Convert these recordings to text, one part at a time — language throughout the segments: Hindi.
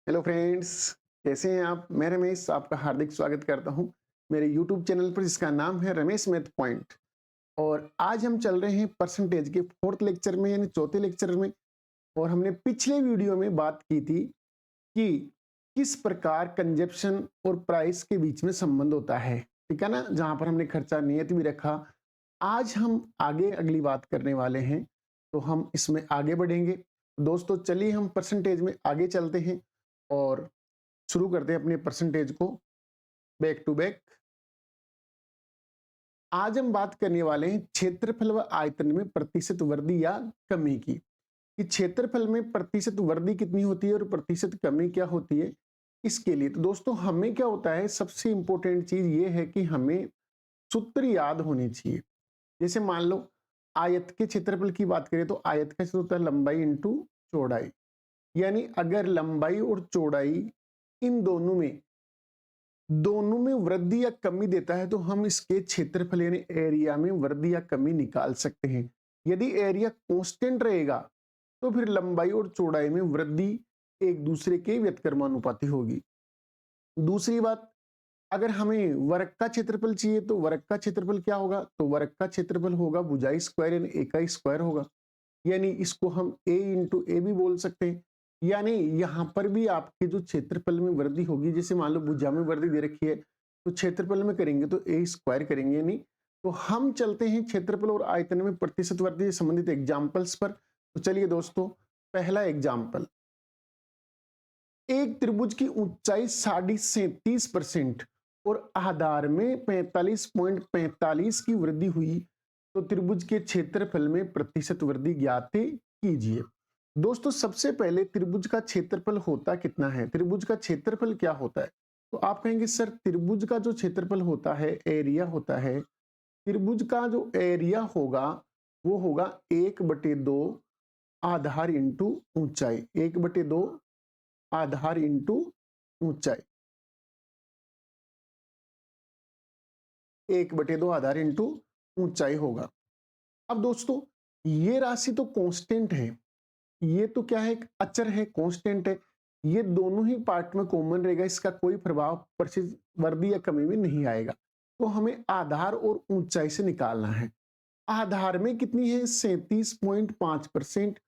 हेलो फ्रेंड्स, कैसे हैं आप? मैं रमेश आपका हार्दिक स्वागत करता हूं मेरे यूट्यूब चैनल पर जिसका नाम है रमेश मैथ पॉइंट। और आज हम चल रहे हैं परसेंटेज के फोर्थ लेक्चर में यानी चौथे लेक्चर में। और हमने पिछले वीडियो में बात की थी कि किस प्रकार कंजप्शन और प्राइस के बीच में संबंध होता है, ठीक है ना, जहां पर हमने खर्चा नियत भी रखा। आज हम आगे अगली बात करने वाले हैं, तो हम इसमें आगे बढ़ेंगे। दोस्तों चलिए हम परसेंटेज में आगे चलते हैं और शुरू करते हैं अपने परसेंटेज को बैक टू बैक। आज हम बात करने वाले हैं क्षेत्रफल व आयतन में प्रतिशत वृद्धि या कमी की, कि क्षेत्रफल में प्रतिशत वृद्धि कितनी होती है और प्रतिशत कमी क्या होती है। इसके लिए तो दोस्तों हमें क्या होता है, सबसे इंपॉर्टेंट चीज ये है कि हमें सूत्र याद होनी चाहिए। जैसे मान लो आयत के क्षेत्रफल की बात करें तो आयत का सूत्र होता है लंबाई इंटू चौड़ाई। यानी अगर लंबाई और चौड़ाई इन दोनों में वृद्धि या कमी देता है तो हम इसके क्षेत्रफल यानी एरिया में वृद्धि या कमी निकाल सकते हैं। यदि एरिया कांस्टेंट रहेगा तो फिर लंबाई और चौड़ाई में वृद्धि एक दूसरे के व्यतकर्मानुपाती होगी। दूसरी बात, अगर हमें वर्ग का क्षेत्रफल चाहिए तो वर्ग का क्षेत्रफल क्या होगा, तो वर्ग का क्षेत्रफल होगा भुजाई स्क्वायर यानी एकाई स्क्वायर होगा। यानी इसको हम a इंटू ए भी बोल सकते हैं। यानी यहाँ पर भी आपके जो क्षेत्रफल में वृद्धि होगी, जैसे मान लो भुजा में वृद्धि दे रखी है तो क्षेत्रफल में करेंगे तो ए स्क्वायर करेंगे। नहीं तो हम चलते हैं क्षेत्रफल और आयतन में प्रतिशत वृद्धि से संबंधित एग्जाम्पल्स पर। तो चलिए दोस्तों, पहला एग्जाम्पल, एक त्रिभुज की ऊंचाई 37.5% और आधार में 45.45 की वृद्धि हुई तो त्रिभुज के क्षेत्रफल में प्रतिशत वृद्धि ज्ञात कीजिए। दोस्तों सबसे पहले त्रिभुज का क्षेत्रफल होता कितना है, त्रिभुज का क्षेत्रफल क्या होता है, तो आप कहेंगे सर त्रिभुज का जो क्षेत्रफल होता है एरिया होता है। त्रिभुज का जो एरिया होगा वो होगा 1/2 आधार इंटू ऊंचाई, 1/2 आधार इंटू ऊंचाई, 1/2 आधार इंटू ऊंचाई होगा। अब दोस्तों ये राशि तो कांस्टेंट है, ये तो क्या है, एक अचर है, कांस्टेंट है। ये दोनों ही पार्ट में कॉमन रहेगा, इसका कोई प्रभाव प्रतिशत वृद्धि या कमी में नहीं आएगा। तो हमें आधार और ऊंचाई से निकालना है। आधार में कितनी है 37.5%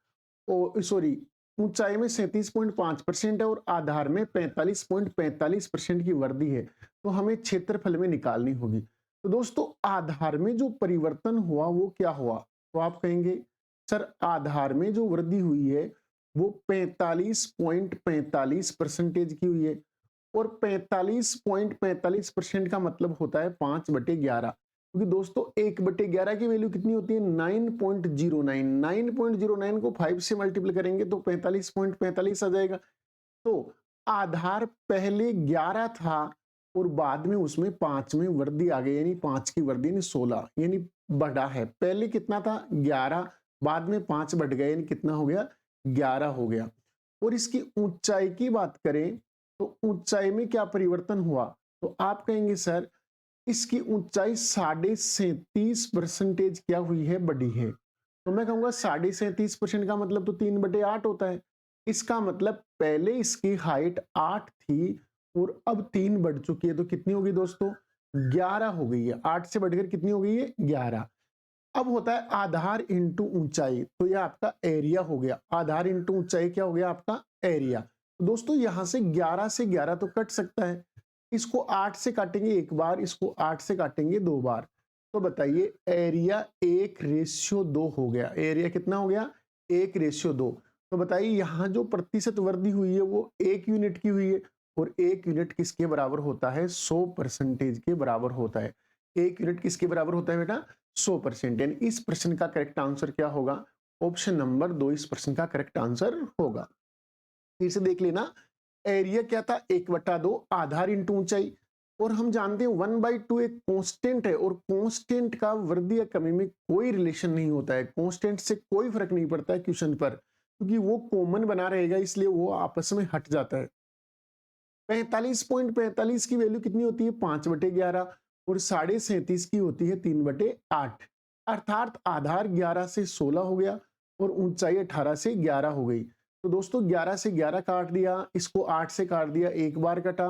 और सॉरी ऊंचाई में 37.5% है और आधार में 45.45% की वृद्धि है। तो हमें क्षेत्रफल में निकालनी होगी। तो दोस्तों आधार में जो परिवर्तन हुआ वो क्या हुआ, तो आप कहेंगे सर आधार में जो वृद्धि हुई है वो 45.45% की हुई है। और 45.45% का मतलब होता है 5/11, क्योंकि दोस्तों 1/11 की वैल्यू कितनी होती है 9.09। 9.09 को 5 से मल्टीप्लाई करेंगे तो 45.45 आ जाएगा। तो आधार पहले 11 था और बाद में उसमें 5 में वृद्धि आ गई, यानी 5 की वृद्धि यानी 16 यानी बढ़ा है। पहले कितना था 11, बाद में 5 बढ़ गया यानी कितना हो गया 11 हो गया। और इसकी ऊंचाई की बात करें तो ऊंचाई में क्या परिवर्तन हुआ, तो आप कहेंगे सर इसकी ऊंचाई 37.5% क्या हुई है, बढ़ी है। तो मैं कहूंगा 37.5% का मतलब तो 3/8 होता है। इसका मतलब पहले इसकी हाइट 8 थी और अब 3 बढ़ चुकी है, तो कितनी होगी दोस्तों 11 हो गई है। 8 से बढ़कर कितनी हो गई है 11। अब होता है आधार इंटू ऊंचाई, तो यह आपका एरिया हो गया। आधार इंटू ऊंचाई क्या हो गया आपका एरिया। तो दोस्तों यहां से 11 से 11 तो कट सकता है, इसको 8 से काटेंगे एक बार, इसको 8 से काटेंगे 2 बार, तो बताइए एरिया 1:2 हो गया। एरिया कितना हो गया 1:2। तो बताइए यहां जो प्रतिशत वृद्धि हुई है वो 1 यूनिट की हुई है और 1 यूनिट किसके बराबर होता है 100% के बराबर होता है। 1 यूनिट किसके बराबर होता है बेटा 100%। यानी इस प्रश्न का करेक्ट आंसर क्या होगा, ऑप्शन नंबर 2 इस प्रश्न का करेक्ट आंसर होगा। फिर से देख लेना, एरिया क्या था 1/2 आधार इंटू ऊंचाई, और हम जानते हैं 1/2 एक कांस्टेंट है और कांस्टेंट का वृद्धि या कमी में कोई रिलेशन नहीं होता है। कांस्टेंट से कोई फर्क नहीं पड़ता है क्वेश्चन पर, क्योंकि वो कॉमन बना रहेगा इसलिए वो आपस में हट जाता है। 45.45 की वैल्यू कितनी होती है 5/11 और 37.5 की होती है 3/8, अर्थात आधार 11 से 16 हो गया और ऊंचाई 18 से 11 हो गई। तो दोस्तों 11 से 11 काट दिया, इसको 8 से काट दिया, एक बार कटा,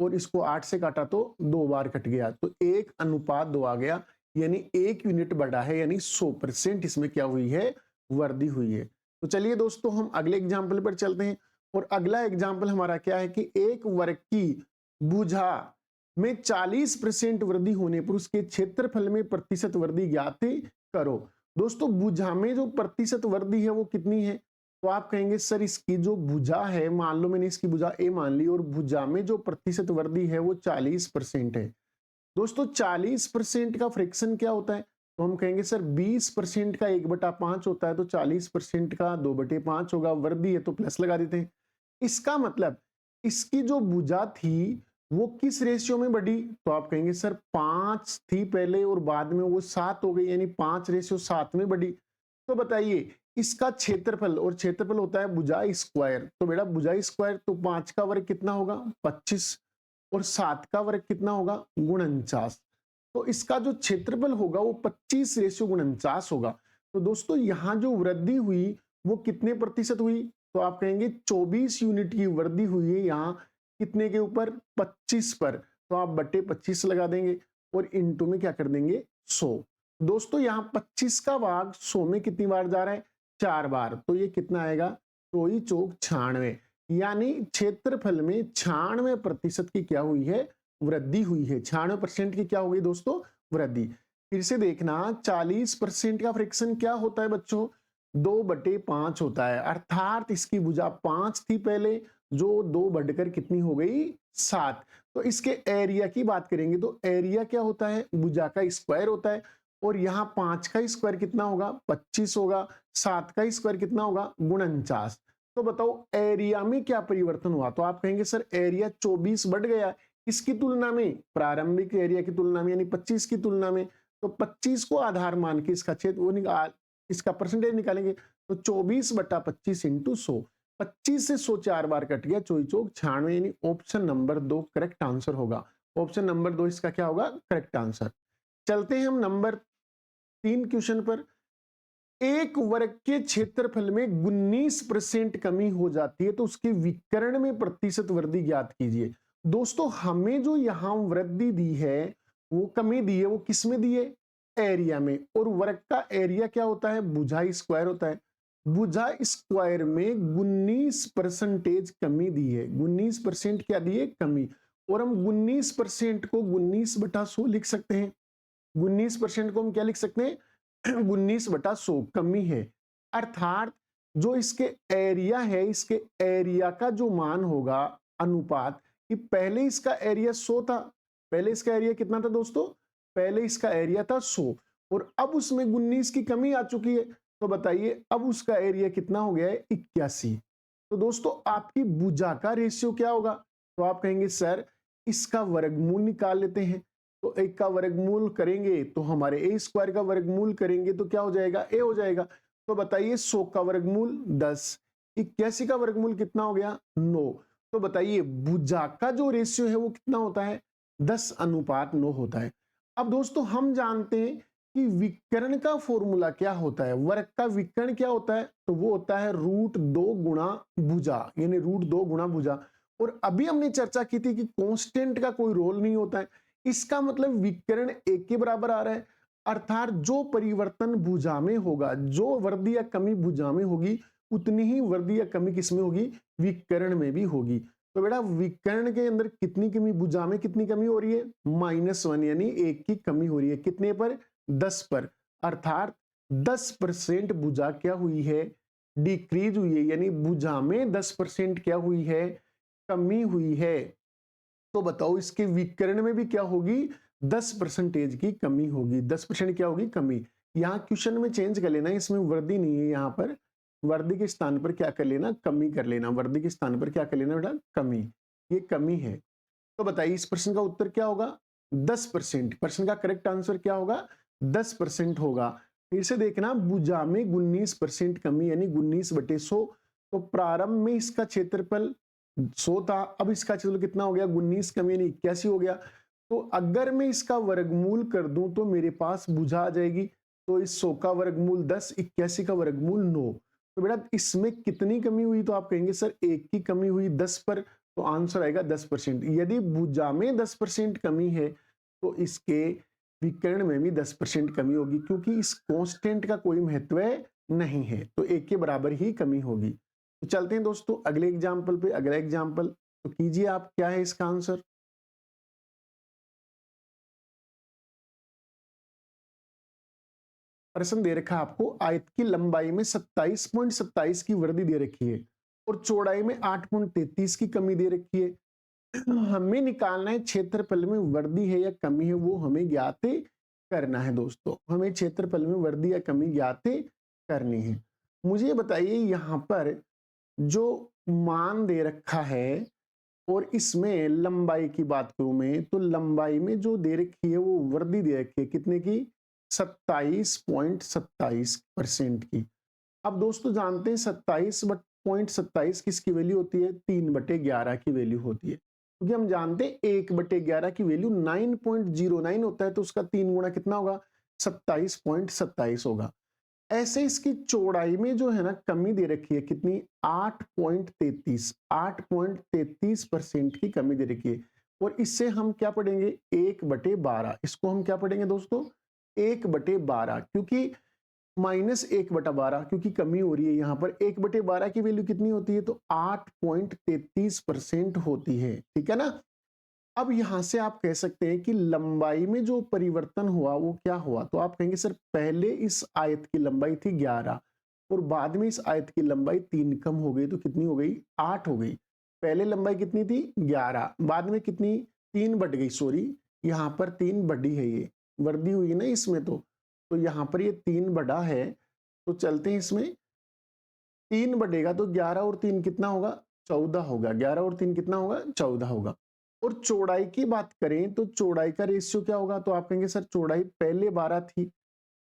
और इसको 8 से काटा तो 2 बार कट गया, तो 1:2 आ गया, यानी 1 यूनिट बढ़ा है, यानी 100% इसमें क्या हुई है, वृद्धि हुई है। तो चलिए दोस्तों हम अगले एग्जाम्पल पर चलते हैं, और अगला एग्जाम्पल हमारा क्या है कि एक वर्ग की भुजा में 40% वृद्धि होने पर उसके क्षेत्रफल में प्रतिशत वृद्धि ज्ञात करो। दोस्तों भुजा में जो प्रतिशत वृद्धि है वो कितनी है, तो आप कहेंगे सर इसकी जो भुजा है, मान लो मैंने इसकी भुजा ए मान ली, और भुजा में जो प्रतिशत वृद्धि है वो 40% है। दोस्तों 40% का फ्रैक्शन क्या होता है, तो हम कहेंगे सर 20% का 1/5 होता है, तो 40% का 2/5 होगा, वृद्धि है तो प्लस लगा देते हैं। इसका मतलब इसकी जो भुजा थी वो किस रेशियो में बढ़ी, तो आप कहेंगे सर 5 थी पहले और बाद में वो 7 हो गई, यानी 5:7 में बढ़ी। तो बताइए इसका क्षेत्रफल, और क्षेत्रफल होता है भुजा स्क्वायर, तो बेटा भुजा स्क्वायर तो 5 का वर्ग कितना होगा 25, और 7 का वर्ग कितना होगा 49, तो इसका जो क्षेत्रफल होगा वो 25:49 होगा। तो दोस्तों यहां जो वृद्धि हुई वो कितने प्रतिशत हुई, तो आप कहेंगे 24 यूनिट की वृद्धि हुई है यहाँ कितने के ऊपर 25 पर, तो आप बटे 25 लगा देंगे और इनटू में क्या कर देंगे 100। दोस्तों यहाँ 25 का भाग 100 में कितनी बार जा रहा है 4 बार, तो ये कितना आएगा 24 चौक 96, यानी क्षेत्रफल में 96% की क्या हुई है वृद्धि हुई है। 96% की क्या हो गई दोस्तों वृद्धि। फिर से देखना 40% का फ्रैक्शन क्या होता है बच्चों 2/5 होता है, अर्थात इसकी भुजा 5 थी पहले, जो 2 बढ़कर कितनी हो गई 7। तो इसके एरिया की बात करेंगे तो एरिया क्या होता है भुजा का स्क्वायर होता है, और यहाँ 5 का स्क्वायर कितना होगा 25 होगा, 7 का स्क्वायर कितना होगा 49। तो बताओ एरिया में क्या परिवर्तन हुआ, तो आप कहेंगे सर एरिया 24 बढ़ गया, इसकी तुलना में प्रारंभिक एरिया की तुलना में, यानी 25 की तुलना में। तो 25 को आधार मान के इसका क्षेत्र वो निकाल, इसका परसेंटेज निकालेंगे, तो 24/25 इंटू 100, 25 से 100 4 बार कट गया, 24 चौक 96, यानी ऑप्शन नंबर 2 करेक्ट आंसर होगा। ऑप्शन नंबर 2 इसका क्या होगा करेक्ट आंसर। चलते हैं हम नंबर 3 क्वेश्चन पर। एक वर्ग के क्षेत्रफल में 19% कमी हो जाती है तो उसके विकर्ण में प्रतिशत वृद्धि ज्ञात कीजिए। दोस्तों हमें जो यहां वृद्धि दी है वो कमी दी है, वो किस में दी है एरिया में, और वर्ग का एरिया क्या होता है भुजा स्क्वायर होता है। भुजा स्क्वायर में 19% कमी दी है, 19% क्या दी है कमी, और हम 19% को 19/100 लिख सकते हैं। 19% को हम क्या लिख सकते हैं 19/100 कमी है, अर्थात जो इसके एरिया है, इसके एरिया का जो मान होगा अनुपात, कि पहले इसका एरिया 100 था, पहले इसका एरिया कितना था दोस्तों, पहले इसका एरिया था 100 और अब उसमें 19 की कमी आ चुकी है, तो बताइए अब उसका एरिया कितना हो गया है 81। तो दोस्तों आपकी भुजा का रेशियो क्या होगा, तो आप कहेंगे सर इसका वर्गमूल निकाल लेते हैं। तो एक का वर्गमूल करेंगे तो हमारे ए स्क्वायर का वर्गमूल करेंगे तो क्या हो जाएगा ए हो जाएगा। तो बताइए 100 का वर्गमूल 10, 81 का वर्गमूल कितना हो गया 9। तो बताइए भुजा का जो रेशियो है वो कितना होता है 10:9 होता है। अब दोस्तों हम जानते हैं कि विकर्ण का फॉर्मूला क्या होता है, वर्ग का विकर्ण क्या होता है, तो वो होता है √2 गुणा भुजा, यानी √2 गुणा भुजा। और अभी हमने चर्चा की थी कि कांस्टेंट का कोई रोल नहीं होता है, इसका मतलब विकर्ण एक के बराबर आ रहा है, अर्थात जो परिवर्तन भुजा में होगा, जो वृद्धि या कमी भुजा में होगी उतनी ही वृद्धि या कमी किसमें होगी विकर्ण में भी होगी। तो बेटा विकर्ण के अंदर कितनी कमी, भुजा में कितनी कमी हो रही है -1, यानी 1 की कमी हो रही है, कितने पर 10 पर, अर्थात 10% भुजा क्या हुई है डिक्रीज हुई है, यानी भुजा में 10% क्या हुई है कमी हुई है। तो बताओ इसके विकर्ण में भी क्या होगी 10% की कमी होगी, 10% क्या होगी कमी। यहाँ क्वेश्चन में चेंज कर लेना, इसमें वृद्धि नहीं है, यहाँ पर वृद्धि के स्थान पर क्या कर लेना कमी कर लेना, वृद्धि के स्थान पर क्या कर लेना बेटा कमी, ये कमी है। तो बताइए इस प्रश्न का उत्तर क्या होगा 10%, प्रश्न का करेक्ट आंसर क्या होगा 10% होगा। फिर से देखना भुजा में 19% कमी, यानी 19/100। तो प्रारंभ में इसका क्षेत्रफल 100 था, अब इसका क्षेत्रफल कितना हो गया 19 कमी यानी 81 हो गया। तो अगर मैं इसका वर्गमूल कर दूं तो मेरे पास भुजा आ जाएगी, तो इस 100 का वर्गमूल 10, 81 का वर्गमूल 9। तो बेटा इसमें कितनी कमी हुई, तो आप कहेंगे सर 1 की कमी हुई 10 पर, तो आंसर आएगा 10%। यदि भुजा में 10% कमी है तो इसके विकर्ण में भी 10% कमी होगी, क्योंकि इस कांस्टेंट का कोई महत्व नहीं है, तो 1 के बराबर ही कमी होगी। तो चलते हैं दोस्तों अगले एग्जाम्पल पे। अगला एग्जाम्पल तो कीजिए आप, क्या है इसका आंसर। प्रश्न दे रखा है आपको, आयत की लंबाई में 27.27 की वृद्धि दे रखी है और चौड़ाई में 8.33 की कमी दे रखी है। हमें निकालना है क्षेत्रफल में वृद्धि है या कमी है, वो हमें ज्ञात करना है दोस्तों। हमें क्षेत्रफल में वृद्धि या कमी ज्ञात करनी है। मुझे बताइए यहाँ पर जो मान दे रखा है और इसमें लंबाई की बात करूं मैं, तो लंबाई में जो दे रखी है वो वृद्धि दे रखी है कितने की, 27.27% की। अब दोस्तों जानते हैं 27.27 किसकी वैल्यू होती है, 3/11 की वैल्यू होती है, क्योंकि हम जानते हैं 1/11 की वैल्यू 9.09 होता है, तो उसका 3 गुना कितना होगा, 27.27 होगा। ऐसे इसकी चौड़ाई में जो है ना कमी दे रखी है कितनी, 8.33% की कमी दे रखी है। और इससे हम क्या पढ़ेंगे, 1/12, इसको हम क्या पढ़ेंगे दोस्तों, 1/12, क्योंकि -1/12, क्योंकि कमी हो रही है यहाँ पर। 1/12 की वैल्यू कितनी होती है, तो 8.33% होती है, ठीक है ना। अब यहां से आप कह सकते हैं कि लंबाई में जो परिवर्तन हुआ वो क्या हुआ, तो आप कहेंगे सर पहले इस आयत की लंबाई थी 11 और बाद में इस आयत की लंबाई 3 कम हो गई, तो कितनी हो गई, 8 हो गई। पहले लंबाई कितनी थी 11, बाद में कितनी, 3 बढ़ गई, सॉरी यहाँ पर 3 बढ़ी है, ये वृद्धि हुई ना इसमें, तो यहाँ पर ये 3 बढ़ा है। तो चलते हैं इसमें, 3 बढ़ेगा तो 11 और 3 कितना होगा, 14 होगा। 11 और 3 कितना होगा, 14 होगा। और चौड़ाई की बात करें तो चौड़ाई का रेशियो क्या होगा, तो आप कहेंगे सर चौड़ाई पहले 12 थी,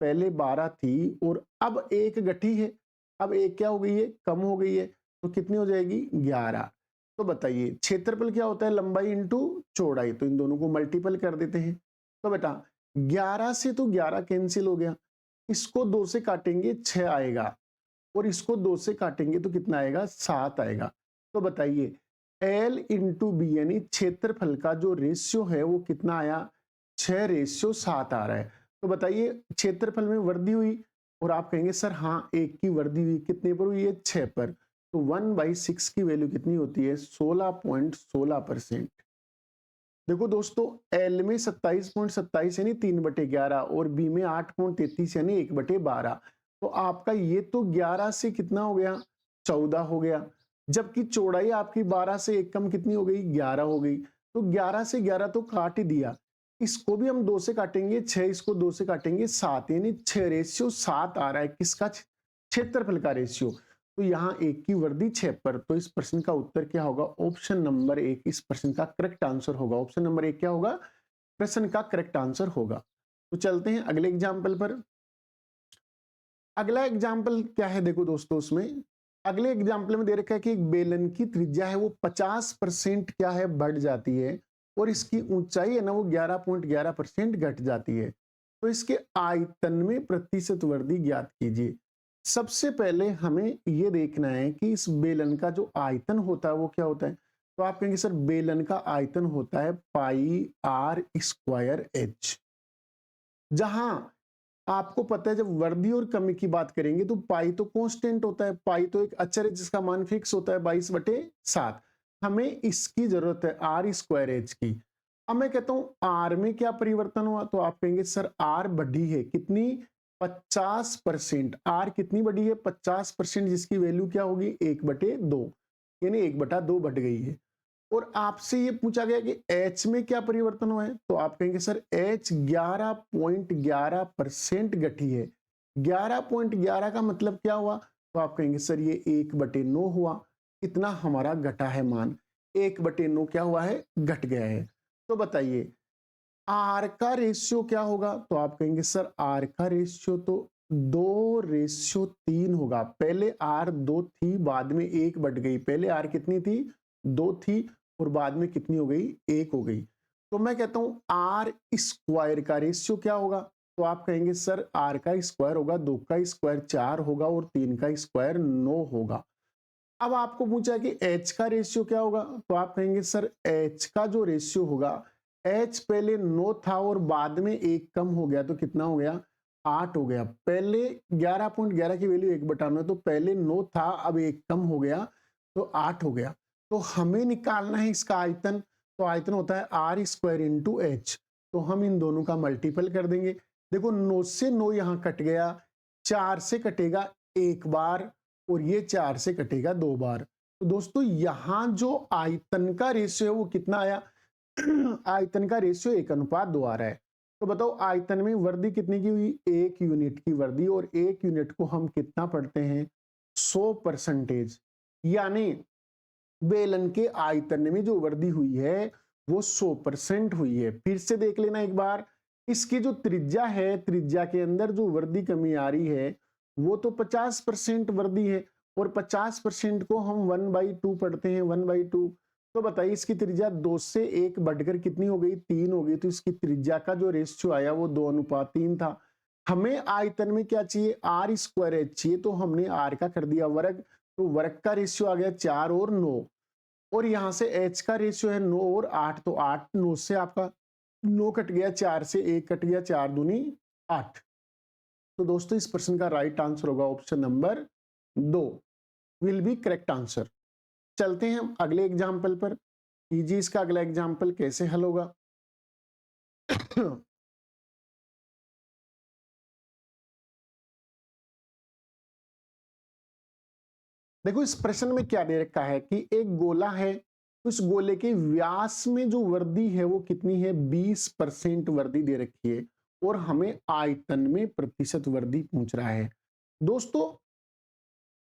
पहले 12 थी और अब एक घटी है, अब एक क्या हो गई है, कम हो गई है, तो कितनी हो जाएगी, 11। तो बताइए क्षेत्रफल क्या होता है, लंबाई इंटू चौड़ाई, तो इन दोनों को मल्टीपल कर देते हैं। तो बेटा 11 से तो 11 कैंसिल हो गया, इसको 2 से काटेंगे 6 आएगा और इसको 2 से काटेंगे तो कितना आएगा, 7 आएगा। तो बताइए L इंटू बी, यानी क्षेत्रफल का जो रेशियो है वो कितना आया, 6:7 आ रहा है। तो बताइए क्षेत्रफल में वृद्धि हुई, और आप कहेंगे सर हाँ 1 की वृद्धि हुई, कितने पर हुई है, 6 पर। तो 1/6 की वैल्यू कितनी होती है, 16.16%। देखो दोस्तों L में 27.27 यानी 3/11 और B में 8.33 यानी 1/12। तो आपका ये तो 11 से कितना हो गया, 14 हो गया, जबकि चौड़ाई आपकी 12 से एक कम कितनी हो गई, 11 हो गई। तो 11 से 11 तो काट ही दिया, इसको भी हम 2 से काटेंगे 6, इसको 2 से काटेंगे 7, यानी 6:7 आ रहा है किसका, क्षेत्रफल का रेशियो। तो यहाँ 1 की वृद्धि 6 पर, तो इस प्रश्न का उत्तर क्या होगा, ऑप्शन नंबर 1 इस प्रश्न का करेक्ट आंसर होगा। ऑप्शन नंबर 1 क्या होगा, प्रश्न का करेक्ट आंसर होगा। तो चलते हैं अगले एग्जाम्पल पर। अगला एग्जाम्पल क्या है, देखो दोस्तों उसमें अगले एग्जाम्पल में दे रखा है कि एक बेलन की त्रिज्या है वो 50% क्या है, बढ़ जाती है और इसकी ऊंचाई है ना वो 11.11% घट जाती है। तो इसके आयतन में प्रतिशत वृद्धि ज्ञात कीजिए। सबसे पहले हमें यह देखना है कि इस बेलन का जो आयतन होता है वो क्या होता है। तो आप कहेंगे सर बेलन का आयतन होता है πr²h। जहां आपको पता है जब वृद्धि और कमी की बात करेंगे तो पाई तो कांस्टेंट होता है, पाई तो एक अचर है जिसका मान फिक्स होता है 22/7। हमें इसकी जरूरत है r²h की। अब मैं कहता हूं r में क्या परिवर्तन हुआ, तो आप कहेंगे सर r बढ़ी है कितनी, 50%। r कितनी बढ़ी है, 50%, जिसकी वैल्यू क्या होगी, 1/2, यानी 1/2 बढ़ गई है। और आपसे ये पूछा गया कि H में क्या परिवर्तन हुआ है, तो आप कहेंगे सर H 11.11% घटी है। 11.11 का मतलब क्या हुआ, तो आप कहेंगे सर ये 1/9 हुआ, इतना हमारा घटा है मान, 1/9 क्या हुआ है, घट गया है। तो बताइए R का रेशियो क्या होगा, तो आप कहेंगे सर R का रेशियो तो 2:3 होगा। पहले R 2 थी, बाद में 1 बढ़ गई, पहले R कितनी थी, 2 थी और बाद में कितनी हो गई, 1 हो गई। तो मैं कहता हूं R² का रेशियो क्या होगा, तो आप कहेंगे सर r का स्क्वायर होगा, 2 का स्क्वायर 4 होगा और 3 का स्क्वायर 9 होगा। अब आपको पूछा कि h का रेशियो क्या होगा, तो आप कहेंगे सर h का जो रेशियो होगा, h पहले 9 था और बाद में 1 कम हो गया तो कितना हो गया, 8 हो गया। पहले 11.11 की वैल्यू 1/9, तो पहले 9 था अब 1 कम हो गया तो 8 हो गया। तो हमें निकालना है इसका आयतन, तो आयतन होता है आर स्क्वायर इंटू एच। तो हम इन दोनों का मल्टीपल कर देंगे। देखो 9 से 9 यहां कट गया, 4 से कटेगा एक बार और ये 4 से कटेगा 2 बार। तो दोस्तों यहां जो आयतन का रेशियो है वो कितना आया, आयतन का रेशियो 1:2 आ रहा है। तो बताओ आयतन में वृद्धि कितने की हुई, 1 यूनिट की वृद्धि, और 1 यूनिट को हम कितना पढ़ते हैं, 100%। यानी बेलन के आयतन में जो वृद्धि हुई है वो 100% हुई है। फिर से देख लेना एक बार, इसकी जो त्रिज्या है, त्रिज्या के अंदर जो वृद्धि कमी आ रही है वो तो 50% वृद्धि है, और 50% को हम 1/2 पढ़ते हैं, 1/2। तो बताइए इसकी त्रिज्या 2 से 1 बढ़कर कितनी हो गई, 3 हो गई। तो इसकी त्रिज्या का जो रेशियो आया वो 2:3 था। हमें आयतन में क्या चाहिए, आर स्क्वायर एच चाहिए, तो हमने आर का कर दिया वर्ग, तो वर्ग का रेशियो आ गया 4 और 9, और यहां से h का रेशियो है 9 और 8, तो 8, 9 से आपका 9 कट गया, 4 से 1 कट गया, 4 दूनी 8। तो दोस्तों इस प्रश्न का राइट आंसर होगा option number 2 will be correct answer. चलते हैं हम अगले एग्जाम्पल पर, कीजिए इसका अगला एग्जाम्पल कैसे हल होगा। देखो इस प्रश्न में क्या दे रखा है कि एक गोला है, उस गोले के व्यास में जो वृद्धि है वो कितनी है, 20% वृद्धि दे रखी है, और हमें आयतन में प्रतिशत वृद्धि पूछ रहा है। दोस्तों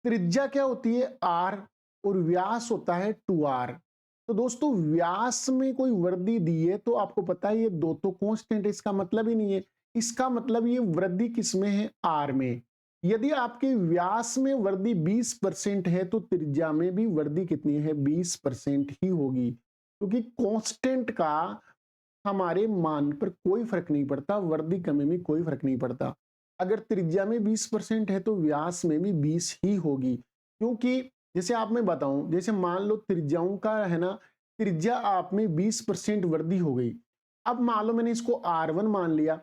त्रिज्या क्या होती है, r, और व्यास होता है 2r। तो दोस्तों व्यास में कोई वृद्धि दी है तो आपको पता है ये दो तो कांस्टेंट है, इसका मतलब ही नहीं है, इसका मतलब ये वृद्धि किसमें है, r में। यदि आपके व्यास में वृद्धि 20% है तो त्रिज्या में भी वृद्धि कितनी है, 20% ही होगी, क्योंकि कांस्टेंट का हमारे मान पर कोई फर्क नहीं पड़ता, वृद्धि कमी में कोई फर्क नहीं पड़ता। अगर त्रिज्या में 20% है तो व्यास में भी 20 ही होगी, क्योंकि जैसे आप मैं बताऊं, जैसे मान लो त्रिज्याओं का है ना, त्रिज्या आप में 20% वृद्धि हो गई। अब मान लो मैंने इसको R1 मान लिया,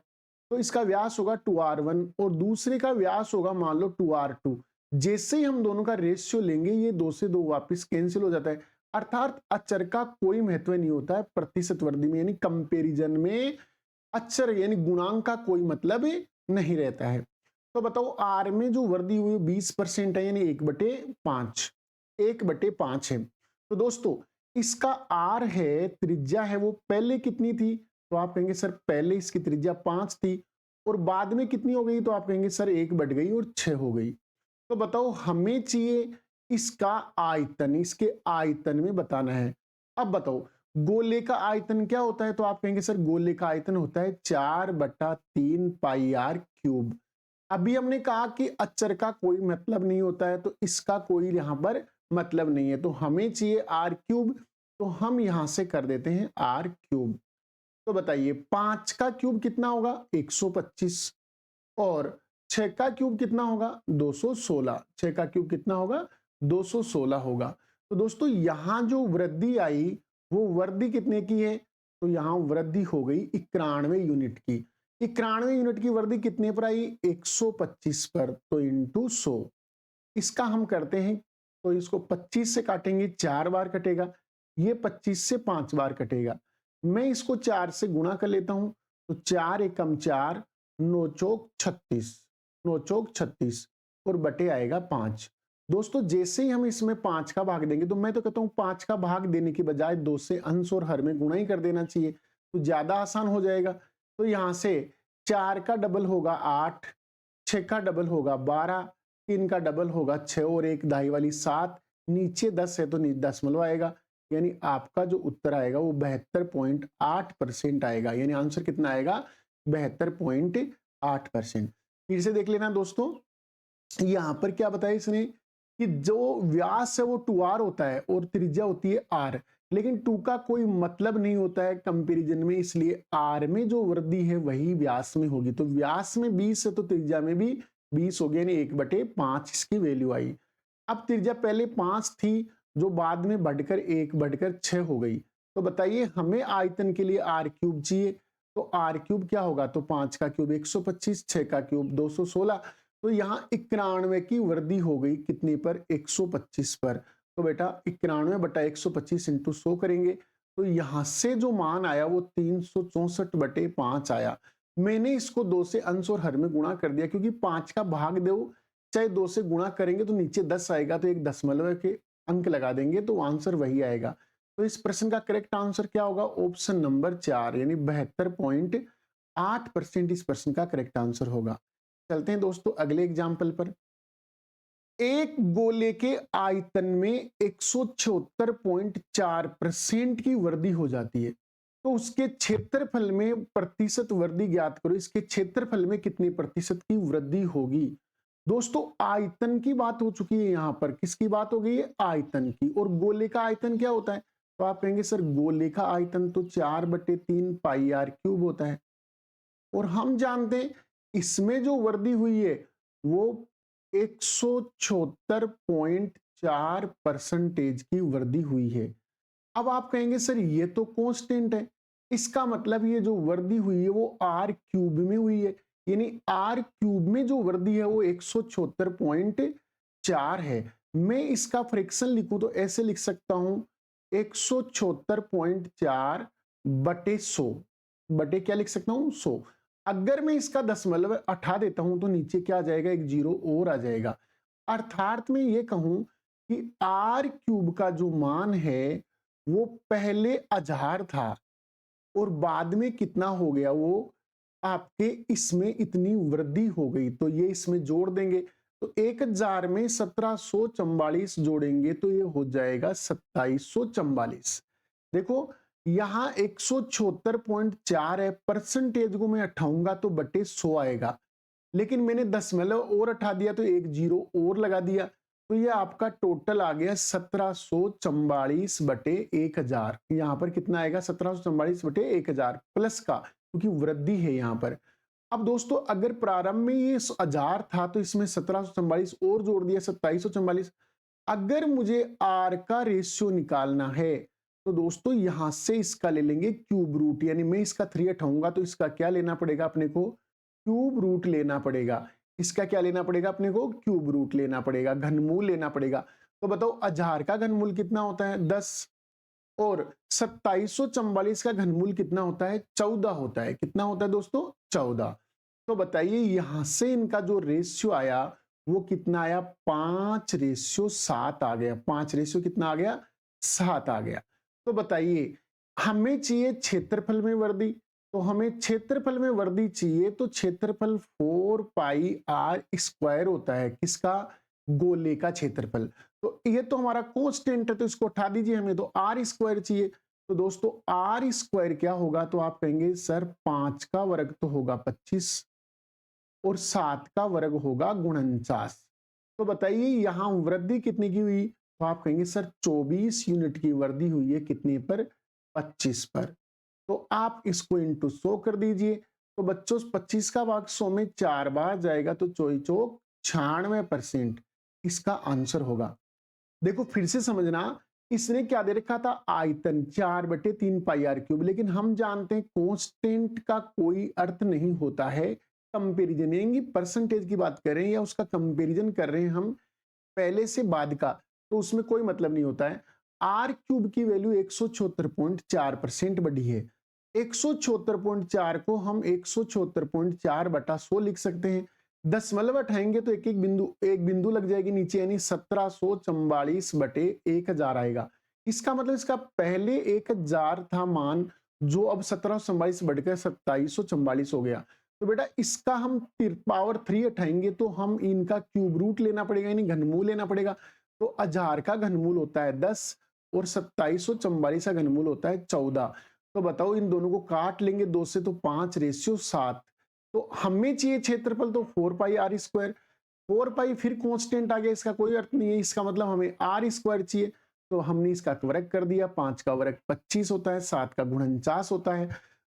तो इसका व्यास होगा 2R1 और दूसरे का व्यास होगा मान लो 2R2। जैसे ही हम दोनों का रेशियो लेंगे ये 2 से 2 वापस कैंसिल हो जाता है, अर्थात अचर का कोई महत्व नहीं होता है प्रतिशत वृद्धि में, यानी कंपैरिजन में अचर यानी गुणांक का कोई मतलब नहीं रहता है। तो बताओ आर में जो वृद्धि हुई 20% है, यानी 1/5, 1/5 है। तो दोस्तों इसका आर है, त्रिज्या है, वो पहले कितनी थी, तो आप कहेंगे सर पहले इसकी त्रिज्या 5 थी और बाद में कितनी हो गई, तो आप कहेंगे सर 1 बढ़ गई और 6 हो गई। तो बताओ हमें चाहिए इसका आयतन, इसके आयतन में बताना है। अब बताओ गोले का आयतन क्या होता है, तो आप कहेंगे सर गोले का आयतन होता है 4/3 पाई आर क्यूब। अभी हमने कहा कि अचर का कोई मतलब नहीं होता है, तो इसका कोई यहां पर मतलब नहीं है, तो हमें चाहिए आर क्यूब, तो हम यहां से कर देते हैं आर क्यूब। तो बताइए 5 का क्यूब कितना होगा, 125, और 6 का क्यूब कितना होगा, 216। 6 का क्यूब कितना होगा, 216 होगा। तो दोस्तों यहां जो वृद्धि आई वो वृद्धि कितने की है, तो यहां वृद्धि हो गई 91 यूनिट की। 91 यूनिट की वृद्धि कितने पर आई, 125 पर, तो इंटू 100। इसका हम करते हैं, तो इसको 25 से काटेंगे, 4 बार कटेगा, ये 25 से 5 बार कटेगा। मैं इसको 4 से गुणा कर लेता हूं, तो 4 एकम 4, 9 चौक 36, 9 चौक 36 और बटे आएगा 5। दोस्तों जैसे ही हम इसमें 5 का भाग देंगे, तो मैं तो कहता हूं 5 का भाग देने की बजाय 2 से अंश और हर में गुणा ही कर देना चाहिए, तो ज्यादा आसान हो जाएगा। तो यहां से 4 का डबल होगा 8, 6 का डबल होगा 12, 3 का डबल होगा 6 और एक दाई वाली 7, नीचे 10 है तो नीचे दशमलव आएगा, यानी आपका जो उत्तर आएगा वो 72.8% आएगा, यानी आंसर कितना आएगा, 72.8%। फिर से देख लेना दोस्तों, यहां पर क्या बताया इसने कि जो व्यास है वो 2r होता है और त्रिज्या होती है r, लेकिन 2 का कोई मतलब नहीं होता है कंपैरिजन में, इसलिए r में जो वृद्धि है वही व्यास में होगी। तो व्यास में 20 है तो त्रिज्या में भी 20 हो गया, यानी 1/5 इसकी वैल्यू आई। अब त्रिज्या पहले 5 थी जो बाद में बढ़कर 1 बढ़कर 6 हो गई। तो बताइए हमें आयतन के लिए r क्यूब चाहिए, तो r क्यूब क्या होगा, तो 5 का क्यूब 125, 6 का क्यूब 216। तो यहाँ 91 की वृद्धि हो गई कितनी पर, 125 पर। तो बेटा 91/125 इंटू 100 करेंगे तो यहां से जो मान आया वो 364/5 आया। मैंने इसको 2 से अंश और हर में गुणा कर दिया, क्योंकि 5 का भाग दो चाहे 2 से गुणा करेंगे तो नीचे 10 आएगा, तो एक दशमलव के अंक लगा देंगे तो आंसर वही आएगा। तो इस प्रश्न का करेक्ट आंसर क्या होगा, ऑप्शन नंबर 4 यानी 72.8% इस प्रश्न का करेक्ट आंसर होगा। चलते हैं दोस्तों अगले एग्जाम्पल पर। एक गोले के आयतन में 176.4% की वृद्धि हो जाती है, तो उसके क्षेत्रफल में प्रतिशत वृद्धि ज्ञात करो। इसके क्षेत्रफल में कितनी प्रतिशत की वृद्धि होगी। दोस्तों आयतन की बात हो चुकी है, यहां पर किसकी बात हो गई है, आयतन की। और गोले का आयतन क्या होता है, तो आप कहेंगे सर गोले का आयतन तो 4/3 पाई आर क्यूब होता है, और हम जानते हैं इसमें जो वृद्धि हुई है वो 176.4% की वृद्धि हुई है। अब आप कहेंगे सर ये तो कांस्टेंट है, इसका मतलब ये जो वृद्धि हुई है वो आर क्यूब में हुई है, यानी आर क्यूब में जो वृद्धि है वो 176.4 है। मैं इसका फ्रैक्शन लिखूं तो ऐसे लिख सकता हूं 176.4 बटे 100 बटे क्या लिख सकता हूं 100। अगर मैं इसका दशमलव हटा देता हूं तो नीचे क्या आ जाएगा, एक जीरो और आ जाएगा। अर्थात मैं ये कहूं कि आर क्यूब का जो मान है वो पहले 1000 था और बाद में कितना हो गया, वो आपके इसमें इतनी वृद्धि हो गई, तो ये इसमें जोड़ देंगे तो 1000 में 1744 जोड़ेंगे तो ये हो जाएगा 2744। देखो यहां 176.4 है, परसेंटेज को मैं हटाऊंगा तो बटे 100 आएगा, लेकिन मैंने दशमलव और हटा दिया तो एक जीरो और लगा दिया, तो ये आपका टोटल आ गया 1744/1000। यहां पर कितना आएगा, 1744/1000 प्लस का, क्योंकि वृद्धि है यहां पर। अब दोस्तों अगर प्रारंभ में ये 1000 था तो इसमें 1744 और जोड़ दिया 2744। अगर मुझे आर का रेशियो निकालना है तो दोस्तों यहां से इसका ले लेंगे क्यूब रूट, यानी मैं इसका 3 हटाऊंगा तो इसका क्या लेना पड़ेगा अपने को, क्यूब रूट लेना पड़ेगा। इसका क्या लेना पड़ेगा अपने को, क्यूब रूट लेना पड़ेगा, घनमूल लेना पड़ेगा। तो बताओ 1000 का घनमूल कितना होता है 10, और 2744 का घनमूल कितना होता है 14 होता है। कितना होता है दोस्तों 14। तो बताइए यहां से इनका जो रेशियो आया वो कितना आया, 5:7 आ गया। 5 कितना आ गया, 7 आ गया। तो बताइए हमें चाहिए क्षेत्रफल में वृद्धि, तो हमें क्षेत्रफल में वृद्धि चाहिए तो क्षेत्रफल 4 पाई आर स्क्वायर होता है, किसका, गोले का क्षेत्रफल। तो ये तो हमारा कांस्टेंट है तो इसको उठा दीजिए, हमें तो आर स्क्वायर चाहिए। तो दोस्तों आर स्क्वायर क्या होगा, तो आप कहेंगे सर 5 का वर्ग तो होगा 25 और 7 का वर्ग होगा 49। तो बताइए यहां वृद्धि कितने की हुई, तो आप कहेंगे सर 24 यूनिट की वृद्धि हुई है, कितने पर, 25 पर। तो आप इसको इंटू 100 कर दीजिए, तो बच्चों 25 का भाग 100 में 4 बार जाएगा तो चौई चौक 96% इसका आंसर होगा। देखो फिर से समझना, इसने क्या दे रखा था, आयतन 4/3 पाई आर क्यूब, लेकिन हम जानते हैं कांस्टेंट का कोई अर्थ नहीं होता है कंपैरिजन, यानी परसेंटेज की बात कर रहे हैं या उसका कंपैरिजन कर रहे हैं हम पहले से बाद का, तो उसमें कोई मतलब नहीं होता है। आर क्यूब की वैल्यू 176.4% बढ़ी है। 176.4 को हम 176.4/100 लिख सकते हैं। दशमलव उठाएंगे तो एक बिंदु लग जाएगी नीचे, यानी 1744/1000 आएगा। इसका मतलब इसका पहले 1000 था मान, जो अब 1744 बढ़कर 2744 हो गया। तो बेटा इसका हम पावर 3 उठाएंगे तो हम इनका क्यूब रूट लेना पड़ेगा, यानी घनमूल लेना पड़ेगा। तो 1000 का घनमूल होता है 10 और 2744 का घनमूल होता है 14। तो बताओ इन दोनों को काट लेंगे 2 से तो 5:7। तो हमें चाहिए क्षेत्रफल तो 4 पाई आर स्क्वायर। 4 पाई फिर कांस्टेंट आ गया, इसका कोई अर्थ नहीं है, इसका मतलब हमें आर स्क्वायर चाहिए। तो हमने इसका वर्ग कर दिया, 5 का वर्ग 25 होता है, 7 का गुणन 49 होता है।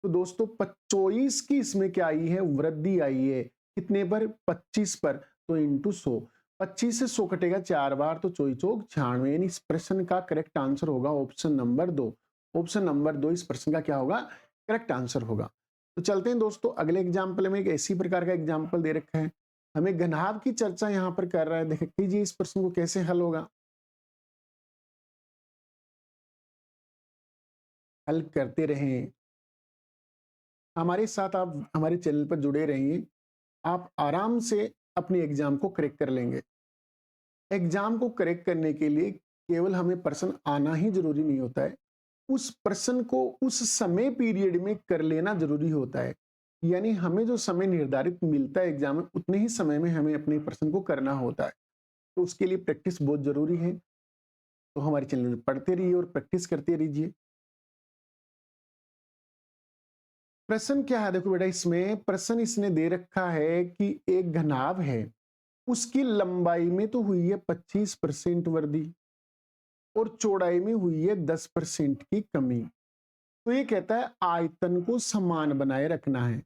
तो दोस्तों 24 की इसमें क्या आई है, वृद्धि आई है, कितने पर, 25 पर, तो इंटू 100। 25 से 100 कटेगा 4 बार, तो 24 चौक 96, यानी इस प्रश्न का करेक्ट आंसर होगा ऑप्शन नंबर 2। ऑप्शन नंबर 2 इस प्रश्न का क्या होगा, करेक्ट आंसर होगा। तो चलते हैं दोस्तों अगले एग्जाम्पल में। एक ऐसी प्रकार का एग्जाम्पल दे रखा है, हमें घनाभ की चर्चा यहाँ पर कर रहा है। देख लीजिए इस प्रश्न को कैसे हल होगा। हल करते रहें, हमारे साथ आप हमारे चैनल पर जुड़े रहिए, आप आराम से अपने एग्जाम को करेक्ट कर लेंगे। एग्जाम को करेक्ट करने के लिए केवल हमें प्रश्न आना ही जरूरी नहीं होता है, उस प्रश्न को उस समय पीरियड में कर लेना जरूरी होता है। यानी हमें जो समय निर्धारित मिलता है एग्जाम में, उतने ही समय में हमें अपने प्रश्न को करना होता है। तो उसके लिए प्रैक्टिस बहुत जरूरी है। तो हमारे चैनल पर पढ़ते रहिए और प्रैक्टिस करते रहिए। प्रश्न क्या है, देखो बेटा, इसमें प्रश्न इसने दे रखा है कि एक घनाभ है, उसकी लंबाई में तो हुई है 25% वृद्धि और चौड़ाई में हुई है 10% की कमी। तो ये कहता है आयतन को समान बनाए रखना है,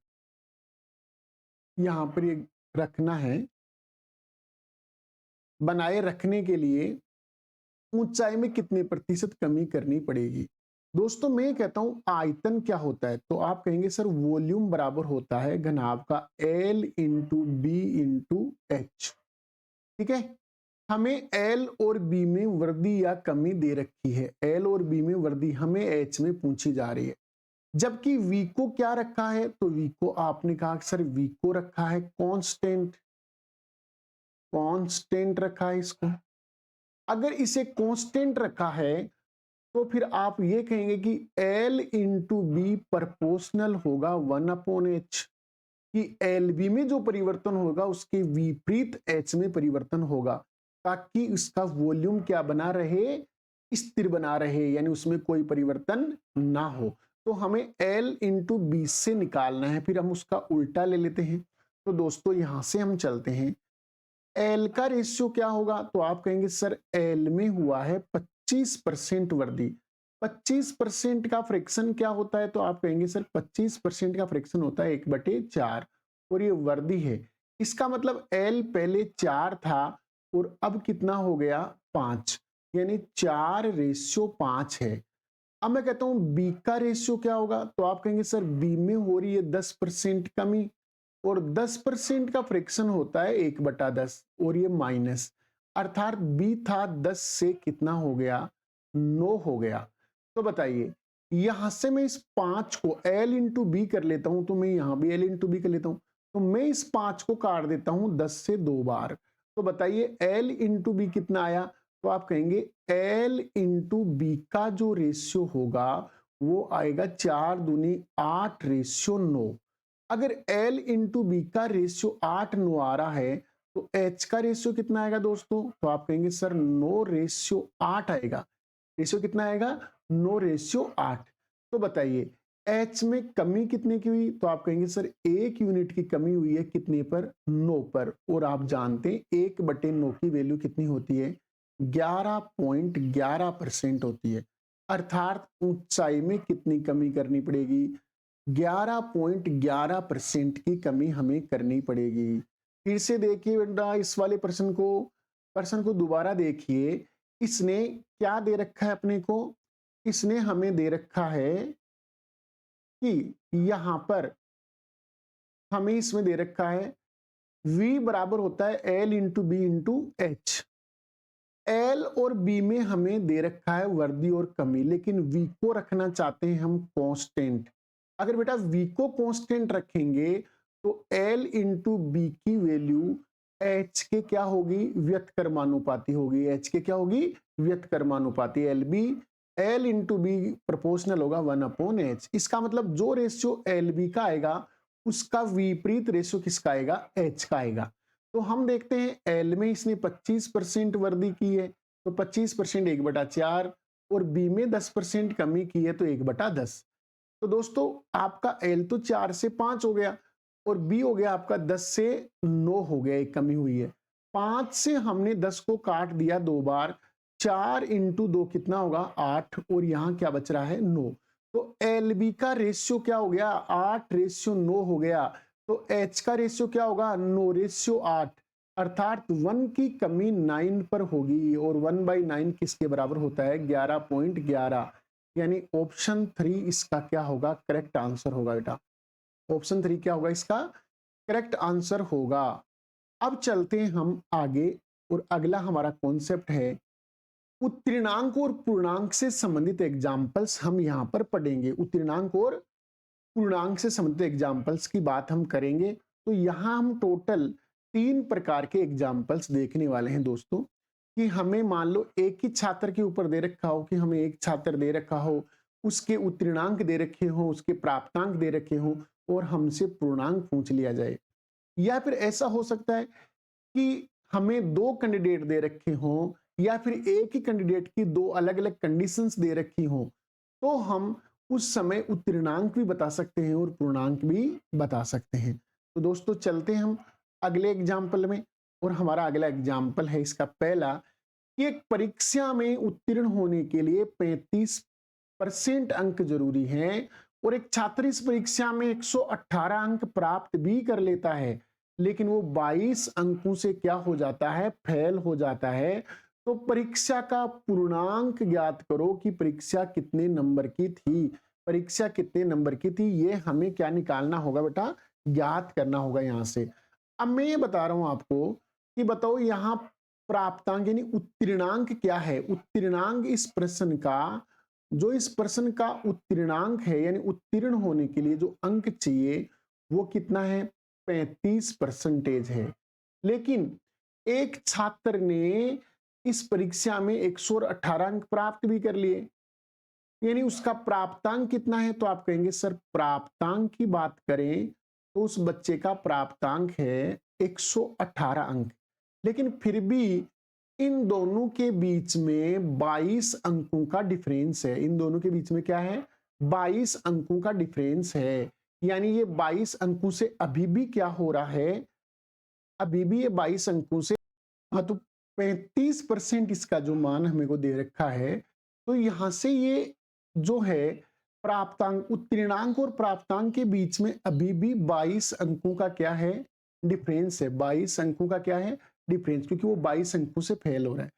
यहां पर ये रखना है। बनाए रखने के लिए ऊंचाई में कितने प्रतिशत कमी करनी पड़ेगी। दोस्तों मैं कहता हूं आयतन क्या होता है, तो आप कहेंगे सर वॉल्यूम बराबर होता है घनाभ का L into B into H. ठीक है, हमें L और B में वृद्धि या कमी दे रखी है, L और B में वृद्धि हमें H में पूछी जा रही है। जबकि V को क्या रखा है, तो V को आपने कहा सर V को रखा है कांस्टेंट, कांस्टेंट रखा है इसको। अगर इसे कांस्टेंट रखा है तो फिर आप ये कहेंगे कि L इंटू बी प्रपोर्शनल होगा 1/h, कि LB में जो परिवर्तन होगा उसके विपरीत H में परिवर्तन होगा, ताकि इसका वॉल्यूम क्या बना रहे, स्थिर बना रहे, यानी उसमें कोई परिवर्तन ना हो। तो हमें L इंटू बी से निकालना है, फिर हम उसका उल्टा ले लेते हैं। तो दोस्तों यहां से हम चलते हैं, L का रेशियो क्या होगा, तो आप कहेंगे सर L में हुआ है 25% वृद्धि। 25% का फ्रैक्शन क्या होता है, तो आप कहेंगे सर 25% का फ्रैक्शन होता है 1/4 और ये वृद्धि है। इसका मतलब L पहले 4 था और अब कितना हो गया 5, यानी 4:5 है। अब मैं कहता हूं B का रेशियो क्या होगा, तो आप कहेंगे सर B में हो रही है 10% कमी और 10% का फ्रैक्शन होता है 1/10 और ये माइनस, अर्थात B था 10 से कितना हो गया 9 हो गया। तो बताइए यहां से मैं इस 5 को L इंटू बी कर लेता हूं, तो मैं यहां भी L इंटू बी कर लेता हूं, तो मैं इस 5 को काट देता हूं 10 से 2 बार। तो बताइए L इंटू बी कितना आया, तो आप कहेंगे L इंटू बी का जो रेशियो होगा वो आएगा 4 दूनी 8:9। अगर L इंटू बी का रेशियो 8:9 आ रहा है तो H का रेशियो कितना आएगा दोस्तों, तो आप कहेंगे सर 9:8 आएगा। रेशियो कितना आएगा 9:8। तो बताइए H में कमी कितने की हुई, तो आप कहेंगे सर 1 यूनिट की कमी हुई है, कितने पर 9 पर, और आप जानते हैं 1/9 की वैल्यू कितनी होती है 11.11% होती है। अर्थात ऊंचाई में कितनी कमी करनी पड़ेगी 11.11% की कमी हमें करनी पड़ेगी। फिर से देखिए बेटा इस वाले प्रश्न को दोबारा देखिए। इसने क्या दे रखा है अपने को, इसने हमें दे रखा है कि यहां पर हमें इसमें दे रखा है V बराबर होता है L into B into H. L और B में हमें दे रखा है वृद्धि और कमी, लेकिन V को रखना चाहते हैं हम कांस्टेंट। अगर बेटा V को कांस्टेंट रखेंगे तो L इंटू बी की वैल्यू H के क्या होगी व्यतकर्मानुपाती होगी। H के क्या होगी व्यतकर्मानुपाती। L इंटू बी प्रोपोर्शनल होगा 1/h। इसका मतलब जो रेशियो LB का आएगा उसका विपरीत रेशियो किसका आएगा H का आएगा। तो हम देखते हैं L में इसने 25% वृद्धि की है तो 25% 1/4 और B में 10% कमी की है तो 1/10। तो दोस्तों आपका L तो 4 से 5 हो गया और B हो गया आपका 10 से 9 हो गया, एक कमी हुई है। 5 से हमने 10 को काट दिया 2 बार, 4 इंटू 2 कितना होगा 8, और यहां क्या बच रहा है 9। तो एलबी का रेशियो क्या हो गया 8:9 हो गया। तो एच का रेशियो क्या होगा 9:8, अर्थात 1 की कमी 9 पर होगी, और 1/9 किसके बराबर होता है 11.11, यानी ऑप्शन 3 इसका क्या होगा करेक्ट आंसर होगा बेटा। ऑप्शन 3 क्या होगा इसका करेक्ट आंसर होगा। अब चलते हैं हम आगे, और अगला हमारा कॉन्सेप्ट है उत्तीर्णांक और पूर्णांक से संबंधित एग्जाम्पल्स हम यहां पर पढ़ेंगे। उत्तीर्णांक और पूर्णांक से संबंधित एग्जाम्पल्स की बात हम करेंगे। तो यहां हम टोटल 3 प्रकार के एग्जाम्पल्स देखने वाले हैं दोस्तों, कि हमें मान लो एक ही छात्र के ऊपर दे रखा हो, कि हमें एक छात्र दे रखा हो, उसके उत्तीर्णांक दे रखे हो, उसके प्राप्तांक दे रखे हो, और हमसे पूर्णांक पूछ लिया जाए। या फिर ऐसा हो सकता है कि हमें 2 कैंडिडेट दे रखे हों, या फिर एक ही कैंडिडेट की 2 अलग-अलग कंडीशंस दे रखी हों, तो हम उस समय उत्तीर्णांक भी बता सकते हैं और पूर्णांक भी बता सकते हैं। तो दोस्तों चलते हैं हम अगले एग्जाम्पल में, और हमारा अगला एग्जाम्पल है इसका पहला, कि एक परीक्षा में उत्तीर्ण होने के लिए 35% अंक जरूरी हैं, और एक छात्र इस परीक्षा में 118 अंक प्राप्त भी कर लेता है, लेकिन वो 22 अंकों से क्या हो जाता है फेल हो जाता है। तो परीक्षा का पूर्णांक ज्ञात करो कि परीक्षा कितने नंबर की थी। परीक्षा कितने नंबर की थी ये हमें क्या निकालना होगा बेटा ज्ञात करना होगा यहां से। अब मैं ये बता रहा हूं आपको कि बताओ यहां प्राप्तांक यानी उत्तीर्णांक क्या है। उत्तीर्णांक इस प्रश्न का, जो इस प्रश्न का उत्तीर्णांक है यानी उत्तीर्ण होने के लिए जो अंक चाहिए वो कितना है 35% है। लेकिन एक छात्र ने इस परीक्षा में 118 अंक प्राप्त भी कर लिए, यानी उसका प्राप्तांक कितना है। तो आप कहेंगे सर प्राप्तांक की बात करें तो उस बच्चे का प्राप्तांक है 118 अंक, लेकिन फिर भी इन दोनों के बीच में 22 अंकों का डिफरेंस है। इन दोनों के बीच में क्या है 22 अंकों का डिफरेंस है, यानी ये 22 अंकों से अभी भी क्या हो रहा है, अभी भी ये 22 अंकों से, हाँ तो 35% इसका जो मान हमें को दे रखा है, तो यहां से ये जो है प्राप्तांक उत्तीर्णांक और प्राप्तांक के बीच में अभी भी 22 अंकों का क्या है डिफरेंस है। 22 अंकों का क्या है डिफरेंस, क्योंकि वो 22 अंकों से फेल हो रहा है।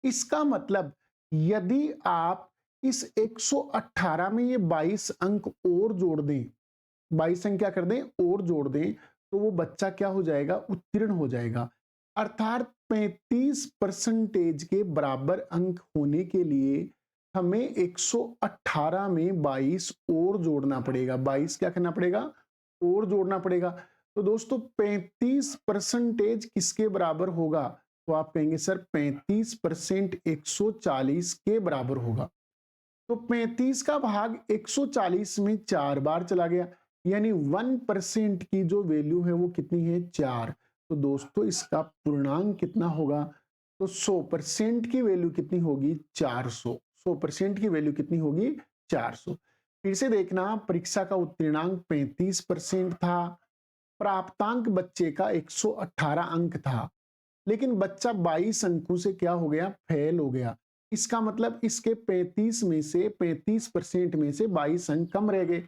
इसका मतलब यदि आप इस 118 में ये 22 अंक और जोड़ दें, 22 अंक क्या कर दें और जोड़ दें, तो वो बच्चा क्या हो जाएगा उत्तीर्ण हो जाएगा। अर्थात 35% के बराबर अंक होने के लिए हमें 118 में 22 और जोड़ना पड़ेगा। 22 क्या करना पड़ेगा और जोड़ना पड़ेगा। तो दोस्तों 35% किसके बराबर होगा, तो आप कहेंगे सर 35% 140 के बराबर होगा। तो 35 का भाग 140 में 4 बार चला गया, यानी 1% की जो वैल्यू है वो कितनी है 4। तो दोस्तों इसका पूर्णांक कितना होगा, तो 100% की वैल्यू कितनी होगी 400। 100% की वैल्यू कितनी होगी 400। फिर से देखना परीक्षा का उत्तीर्णांक 35% था, प्राप्तांक बच्चे का 118 अंक था, लेकिन बच्चा 22 अंकों से क्या हो गया फेल हो गया। इसका मतलब इसके 35 में से 35% में से 22 अंक कम रह गए।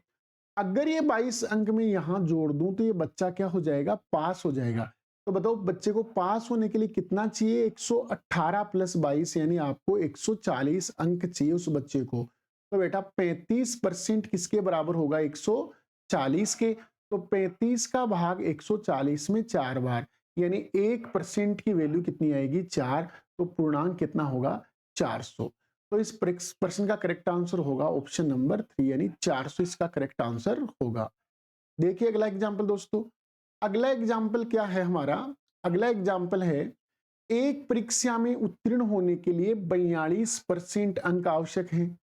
अगर ये 22 अंक में यहां जोड़ दूं तो ये बच्चा क्या हो जाएगा पास हो जाएगा। तो बताओ बच्चे को पास होने के लिए कितना चाहिए 118 प्लस 22, यानी आपको 140 अंक चाहिए उस बच्चे को। तो बेटा 35% किसके बराबर होगा 140 के। तो 35 का भाग 140 में 4 बार, यानी 1% की वैल्यू कितनी आएगी 4। तो पूर्णांक कितना होगा 400। तो इस प्रश्न का करेक्ट आंसर होगा ऑप्शन नंबर 3, यानी 400 इसका करेक्ट आंसर होगा। देखिए अगला एग्जांपल दोस्तों, अगला एग्जांपल क्या है हमारा, अगला एग्जांपल है एक परीक्षा में उत्तीर्ण होने के लिए 42% अंक आवश्यक हैं।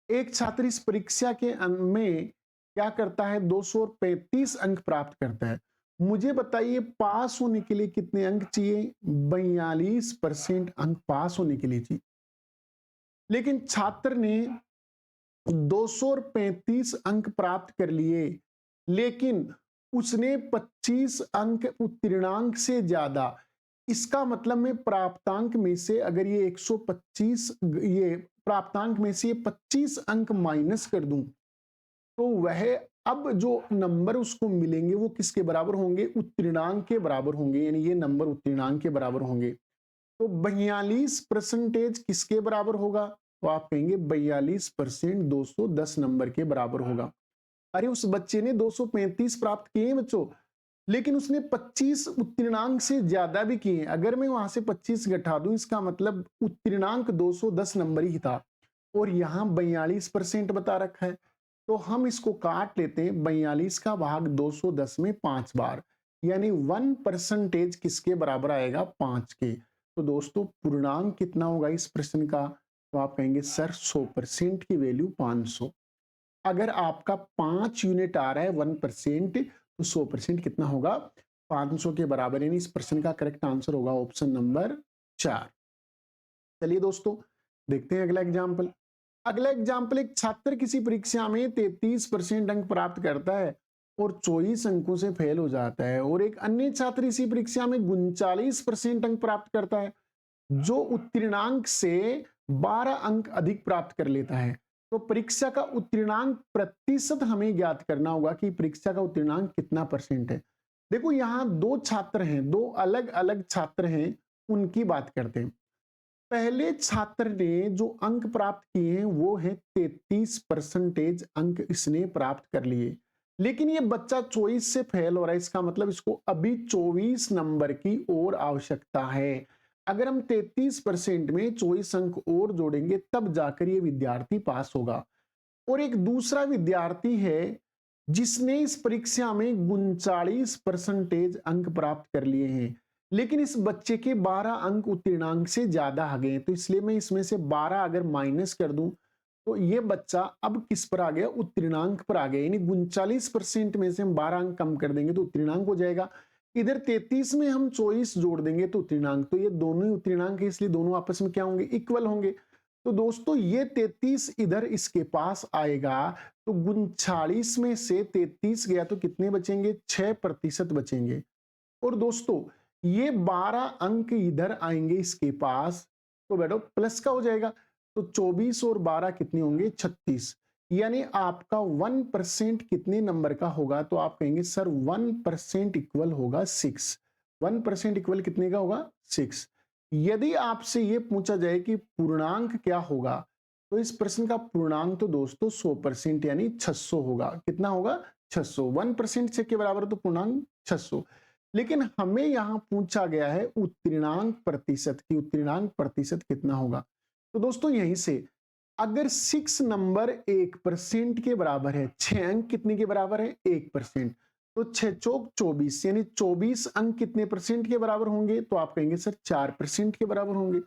एक छात्र इस परीक्षा के में क्या करता है 235 अंक प्राप्त करता है। मुझे बताइए पास होने के लिए कितने अंक चाहिए 42% अंक पास होने के लिए चाहिए। लेकिन छात्र ने 235 अंक प्राप्त कर लिए, लेकिन उसने 25 अंक उत्तीर्णांक से ज्यादा इसका मतलब मैं प्राप्तांक में से अगर ये 125 ये प्राप्तांक में से 25 अंक माइनस कर दूं तो वह अब जो नंबर उसको मिलेंगे वो किसके बराबर होंगे, उत्तीर्णांक के बराबर होंगे, यानी ये नंबर उत्तीर्णांक के बराबर होंगे। तो 42% किसके बराबर होगा, तो आप कहेंगे 42% 210 नंबर के बराबर होगा। अरे उस बच्चे ने 235 प्राप्त किए हैं बच्चों, लेकिन उसने 25 उत्तीर्णांक से ज्यादा भी किए। अगर मैं वहां से 25 घटा दूं इसका मतलब उत्तीर्णांक 210 नंबर ही था और यहाँ 42% बता रखा है। तो हम इसको काट लेते हैं, 42 का भाग 210 में 5 बार, यानी 1% किसके बराबर आएगा, 5 के। तो दोस्तों पूर्णांक कितना होगा इस प्रश्न का, तो आप कहेंगे सर 100% की वैल्यू 500। अगर आपका 5 यूनिट आ रहा है 1%, तो 100% कितना होगा, 500 के बराबर, यानी इस प्रश्न का करेक्ट आंसर होगा ऑप्शन नंबर 4। चलिए दोस्तों देखते हैं अगला एग्जाम्पल। अगला एग्जाम्पल, एक छात्र किसी परीक्षा में 33% अंक प्राप्त करता है और 24 अंकों से फेल हो जाता है, और एक अन्य छात्र इसी परीक्षा में 39% अंक प्राप्त करता है, जो उत्तीर्णांक से 12 अंक अधिक प्राप्त कर लेता है। तो परीक्षा का उत्तीर्णांक प्रतिशत हमें ज्ञात करना होगा कि परीक्षा का उत्तीर्णांक कितना परसेंट है। देखो यहाँ दो छात्र हैं, दो अलग अलग छात्र हैं, उनकी बात करते हैं। पहले छात्र ने जो अंक प्राप्त किए हैं वो है 33% अंक इसने प्राप्त कर लिए, लेकिन ये बच्चा 24 से फेल हो रहा है, इसका मतलब इसको अभी 24 नंबर की और आवश्यकता है। अगर हम 33% में 24 अंक और जोड़ेंगे तब जाकर ये विद्यार्थी पास होगा। और एक दूसरा विद्यार्थी है जिसने इस परीक्षा में 39% अंक प्राप्त कर लिए हैं, लेकिन इस बच्चे के 12 अंक उत्तीर्णांक से ज्यादा आ गए, तो इसलिए मैं इसमें से 12 अगर माइनस कर दूं तो ये बच्चा अब किस पर आ गया, उत्तीर्णांक पर आ गया। यानी 39% में से हम 12 अंक कम कर देंगे तो उत्तीर्णांक हो जाएगा। इधर 33 में हम 24 जोड़ देंगे तो उत्तीर्णांक, तो ये दोनों ही उत्तीर्णांक है, इसलिए दोनों आपस में क्या होंगे, इक्वल होंगे। तो दोस्तों ये 33 इधर इसके पास आएगा, तो 39 में से 33 गया तो कितने बचेंगे, 6% बचेंगे। और दोस्तों ये 12 अंक इधर आएंगे इसके पास, तो बेटो प्लस का हो जाएगा, तो 24 और 12 कितने होंगे, 36। यानी आपका 1% कितने नंबर का होगा, तो आप कहेंगे सर 1% इक्वल होगा 6। 1% इक्वल कितने का होगा, 6। यदि आपसे ये पूछा जाए कि पूर्णांक क्या होगा, तो इस प्रश्न का पूर्णांक तो दोस्तों 100% यानी 600 होगा। कितना होगा, 600। 1% 6 के बराबर, तो पूर्णांक 600। लेकिन हमें यहां पूछा गया है उत्तीर्णांक प्रतिशत की, उत्तीर्णांक प्रतिशत कितना होगा। तो दोस्तों यहीं से अगर 6 नंबर 1% के बराबर है, 6 अंक कितने के बराबर है, 1%, तो 6 चौक 24, यानी 24 अंक कितने परसेंट के बराबर होंगे, तो आप कहेंगे सर 4% के बराबर होंगे।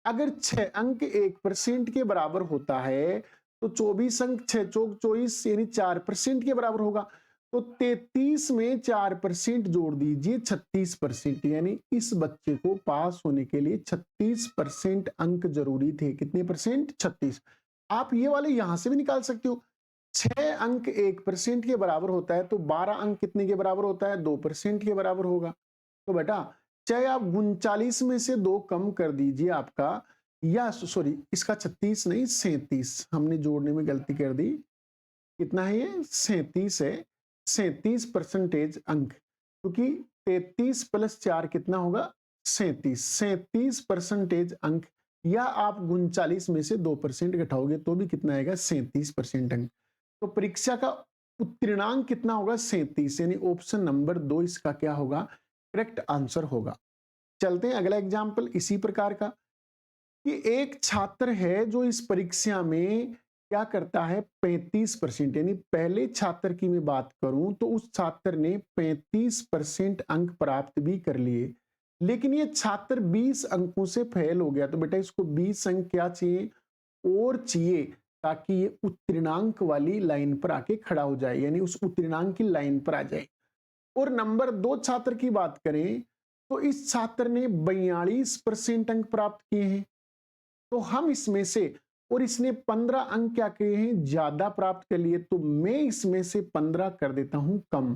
अगर 6 अंक 1% के बराबर होता है तो 24 अंक 6 चौक 24 यानी 4% के बराबर होगा। तो 33 में 4% जोड़ दीजिए, 36%, यानी इस बच्चे को पास होने के लिए 36% अंक जरूरी थे। कितने परसेंट, 36। आप ये वाले यहां से भी निकाल सकते हो। 6 अंक 1% के बराबर होता है तो 12 अंक कितने के बराबर होता है, 2% के बराबर होगा। तो बेटा चाहे आप 39 में से 2 कम कर दीजिए आपका, या सॉरी इसका 36 नहीं 37, हमने जोड़ने में गलती कर दी। कितना है ये, 37 है, 37% अंक, क्योंकि 33 प्लस 4 कितना होगा, 37% अंक, या आप 39 में से 2% घटाओगे तो भी कितना आएगा, 37% अंक। तो परीक्षा का उत्तीर्णांक कितना होगा, 37, यानी ऑप्शन नंबर 2 इसका क्या होगा, करेक्ट आंसर होगा। चलते हैं अगला एग्जाम्पल इसी प्रकार का, कि एक छात्र है जो इस परीक्षा में क्या करता है, 35%, यानी पहले छात्र की मैं बात करूं तो उस छात्र ने 35% अंक प्राप्त भी कर लिए, लेकिन ये छात्र 20 अंकों से फेल हो गया। तो बेटा इसको 20 अंक क्या चाहिए, और चाहिए, ताकि ये उत्तीर्णांक वाली लाइन पर आके खड़ा हो जाए, यानी उस उत्तीर्णांक की लाइन पर आ जाए। और नंबर 2 छात्र की बात करें तो इस छात्र ने 42% अंक प्राप्त किए हैं, तो हम इसमें से, और इसने 15 अंक क्या किए हैं, ज्यादा प्राप्त कर लिए, तो मैं इसमें से 15 कर देता हूं कम,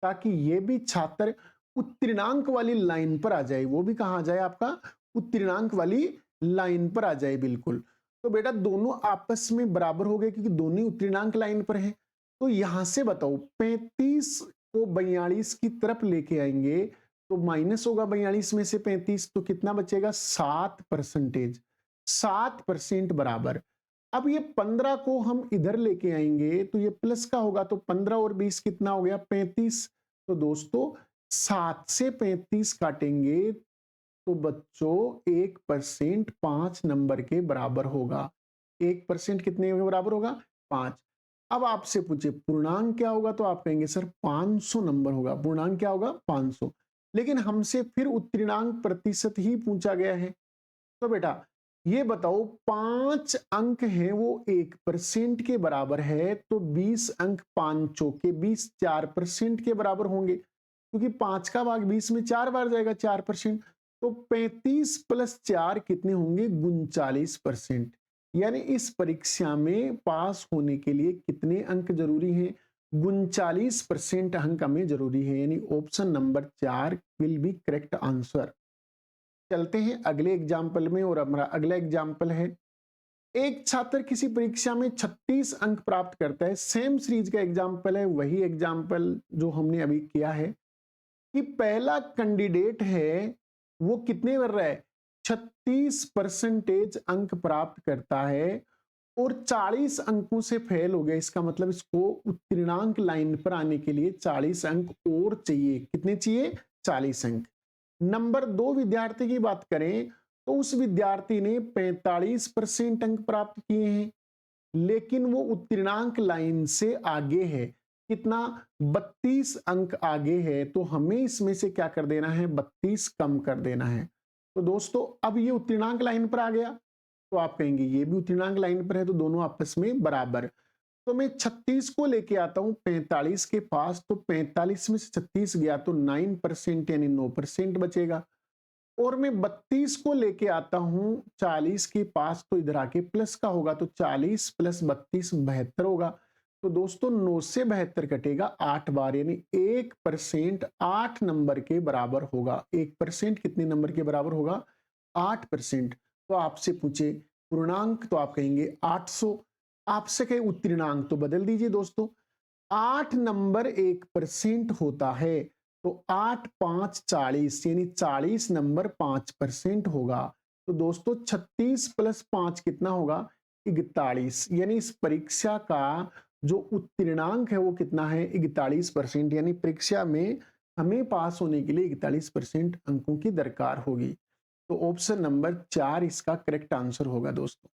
ताकि ये भी छात्र उत्तीर्णांक वाली लाइन पर आ जाए, वो भी कहां आ जाए आपका उत्तीर्णांक वाली लाइन पर आ जाए बिल्कुल। तो बेटा दोनों आपस में बराबर हो गए क्योंकि दोनों उत्तीर्णांक लाइन पर हैं। तो यहां से बताओ 35 को 42 की तरफ लेके आएंगे तो माइनस होगा 42 में से 35, तो कितना बचेगा 7%। 7% बराबर। अब ये 15 को हम इधर लेके आएंगे तो ये प्लस का होगा, तो 15 और 20 कितना हो गया 35। तो दोस्तों 7 से 35 काटेंगे तो बच्चों 1% 5 नंबर के बराबर होगा। 1% कितने के बराबर होगा 5। अब आपसे पूछे पूर्णांक क्या होगा तो आप कहेंगे सर 500 नंबर होगा। पूर्णांक क्या होगा 500, लेकिन हमसे फिर उत्तीर्णांक प्रतिशत ही पूछा गया है। तो बेटा ये बताओ 5 अंक हैं वो 1% के बराबर है, तो 20 अंक 5 चौके 20 4% के बराबर होंगे, क्योंकि 5 का भाग 20 में 4 बार जाएगा 4%। तो 35 प्लस 4 कितने होंगे 39%। यानी इस परीक्षा में पास होने के लिए कितने अंक जरूरी हैं 39% अंक हमें जरूरी है, यानी option number 4 will be correct answer. चलते हैं अगले एग्जाम्पल में, और हमारा अगला एग्जाम्पल है एक छात्र किसी परीक्षा में 36 अंक प्राप्त करता है। सेम सीरीज का एग्जाम्पल है, वही एग्जाम्पल जो हमने अभी किया है कि पहला कैंडिडेट है वो कितने कर रहा है 36% अंक प्राप्त करता है और 40 अंकों से फेल हो गया। इसका मतलब इसको उत्तीर्णांक लाइन पर आने के लिए 40 अंक और चाहिए। कितने चाहिए 40 अंक। नंबर 2 विद्यार्थी की बात करें तो उस विद्यार्थी ने 45% अंक प्राप्त किए हैं, लेकिन वो उत्तीर्णांक लाइन से आगे है। कितना 32 अंक आगे है, तो हमें इसमें से क्या कर देना है 32 कम कर देना है। तो दोस्तों अब ये उत्तीर्णांक लाइन पर आ गया, तो आप कहेंगे ये भी उत्तीर्णांक लाइन पर है, तो दोनों आपस में बराबर। तो मैं 36 को लेके आता हूं 45 के पास, तो 45 में से 36 गया तो 9% यानी 9% बचेगा। और मैं 32 को लेके आता हूं 40 के पास, तो इधर आके प्लस का होगा, तो 40 प्लस 32 72 होगा। तो दोस्तों 9 से 72 कटेगा 8 बार, यानी 1% 8 नंबर के बराबर होगा। 1% कितने नंबर के बराबर होगा 8%। तो आपसे पूछे पूर्णांक तो आप कहेंगे 800। आपसे कहे उत्तीर्णांक तो बदल दीजिए दोस्तों। 8 नंबर 1% होता है, तो 8 5 40 यानी 40 नंबर 5% होगा। तो दोस्तों 36 प्लस 5 कितना होगा 41। यानी इस परीक्षा का जो उत्तीर्णांक है वो कितना है 41%। यानी परीक्षा में हमें पास होने के लिए 41% अंकों की दरकार होगी। तो ऑप्शन नंबर 4 इसका करेक्ट आंसर होगा दोस्तों।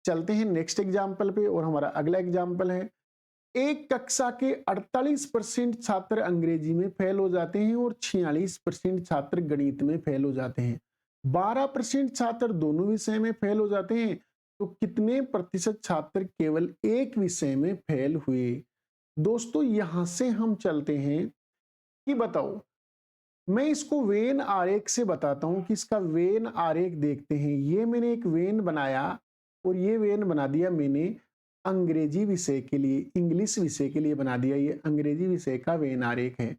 चलते हैं नेक्स्ट एग्जाम्पल पे, और हमारा अगला एग्जाम्पल है एक कक्षा के 48% छात्र अंग्रेजी में फेल हो जाते हैं और 46% छात्र गणित में फेल हो जाते हैं। 12% छात्र दोनों विषय में फेल हो जाते हैं, तो कितने प्रतिशत छात्र केवल एक विषय में फेल हुए। दोस्तों यहां से हम चलते हैं कि बताओ, मैं इसको वेन आरेख से बताता हूं कि इसका वेन आरेख देखते हैं। ये मैंने एक वेन बनाया और ये वेन बना दिया मैंने अंग्रेजी विषय के लिए, इंग्लिश विषय के लिए बना दिया। ये अंग्रेजी विषय का वेन आरेख है।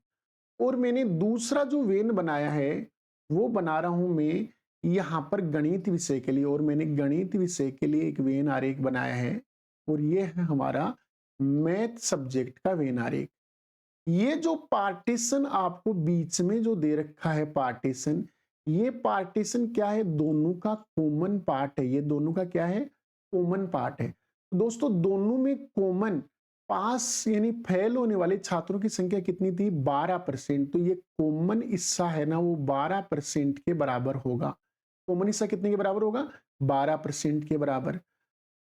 और मैंने दूसरा जो वेन बनाया है वो बना रहा हूं मैं यहां पर गणित विषय के लिए, और मैंने गणित विषय के लिए एक वेन आरेख बनाया है, और ये है हमारा मैथ सब्जेक्ट का वेन आरेख। ये जो पार्टीशन आपको बीच में जो दे रखा है पार्टीशन, ये पार्टीशन क्या है दोनों का कॉमन पार्ट है। ये दोनों का क्या है कॉमन पार्ट है। दोस्तों दोनों में कॉमन पास यानी फेल होने वाले छात्रों की संख्या कितनी थी 12%। तो ये कॉमन हिस्सा है ना वो 12% के बराबर होगा। कॉमन हिस्सा कितने के बराबर होगा 12% के बराबर।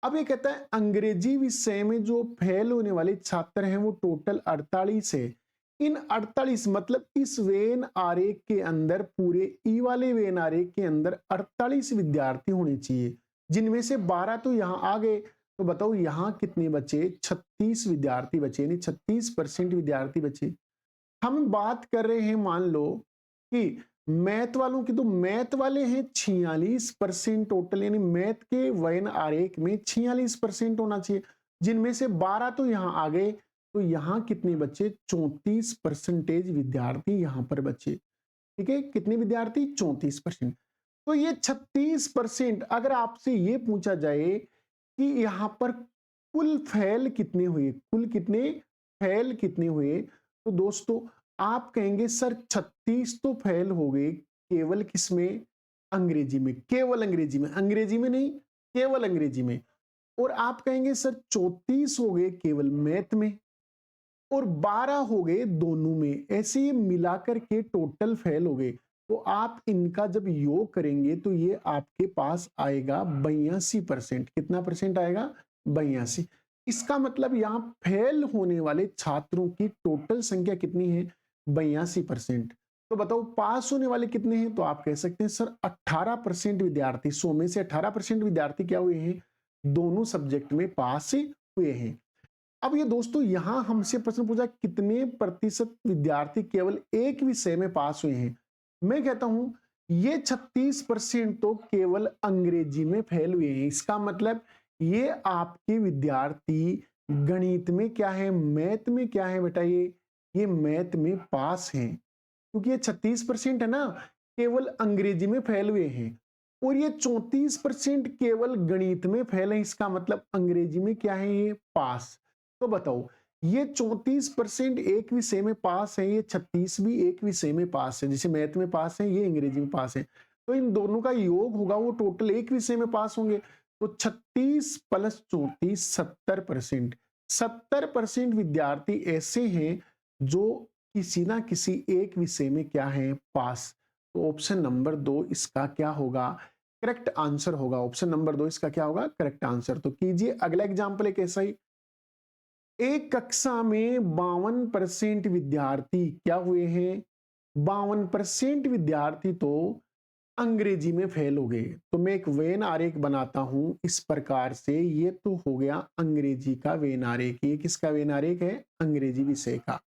अब ये कहता है अंग्रेजी विषय में जो फेल होने वाले छात्र हैं वो टोटल 48 है। इन 48 मतलब इस वेन आरेख के अंदर, पूरे ई वाले वेन आरेख के अंदर 48 विद्यार्थी होने चाहिए, जिनमें से 12 तो यहां आ गए। तो बताओ यहां कितने बचे 36 विद्यार्थी बचे, यानी 36% विद्यार्थी बचे। हम बात कर रहे हैं मान लो कि मैथ वालों की, तो मैथ वाले हैं 46% टोटल, यानी मैथ के वेन आरेख में 46% होना चाहिए, जिनमें से 12 तो यहां आ गए। तो यहाँ कितने बचे? 34% विद्यार्थी यहाँ पर बचे। ठीक है, कितने विद्यार्थी? 34%। तो ये 36%, अगर आपसे ये पूछा जाए कि यहाँ पर कुल फेल कितने हुए, कुल कितने फेल कितने हुए, तो दोस्तों आप कहेंगे सर 36 तो फेल हो गए, केवल किसमें? अंग्रेजी में, केवल अंग्रेजी में, अंग्रेजी में नहीं, केवल अंग्रेजी में। और आप कहेंगे सर 34 हो गए केवल मैथ में, और 12 हो गए दोनों में। ऐसे ये मिलाकर के टोटल फेल हो गए। तो आप इनका जब योग करेंगे तो ये आपके पास आएगा 82%। कितना परसेंट आएगा? 82। इसका मतलब यहाँ फेल होने वाले छात्रों की टोटल संख्या कितनी है? 82%। तो बताओ पास होने वाले कितने हैं? तो आप कह सकते हैं सर 18% विद्यार्थी, 100 में से 18% विद्यार्थी क्या हुए हैं? दोनों सब्जेक्ट में पास हुए हैं। अब ये दोस्तों यहां हमसे प्रश्न पूछा कितने प्रतिशत विद्यार्थी केवल एक विषय में पास हुए हैं। मैं कहता हूं ये 36% तो केवल अंग्रेजी में फेल हुए हैं। इसका मतलब ये आपके विद्यार्थी गणित में क्या है, मैथ में क्या है बेटा? ये मैथ में पास हैं, क्योंकि ये 36% है ना, केवल अंग्रेजी में फेल हुए हैं। और ये 34% केवल गणित में फेल है। इसका मतलब अंग्रेजी में क्या है? ये पास। तो बताओ ये 34% एक विषय में पास है, ये 36 भी एक विषय में पास है। जैसे मैथ में पास है, ये अंग्रेजी में पास है, तो इन दोनों का योग होगा, वो टोटल एक विषय में पास होंगे। तो 36 प्लस 34 70%। 70% विद्यार्थी ऐसे हैं जो किसी ना किसी एक विषय में क्या है? पास। तो ऑप्शन नंबर 2 इसका क्या होगा? करेक्ट आंसर होगा। ऑप्शन नंबर 2 इसका क्या होगा? Correct answer. तो कीजिए अगला एग्जांपल एक ऐसा ही। एक कक्षा में 52% विद्यार्थी क्या हुए हैं? 52% विद्यार्थी तो अंग्रेजी में फेल हो गए। तो मैं एक वेन आरेख बनाता हूं इस प्रकार से। ये तो हो गया अंग्रेजी का वेन आरेख। ये किसका वेन आरेख है? अंग्रेजी विषय का।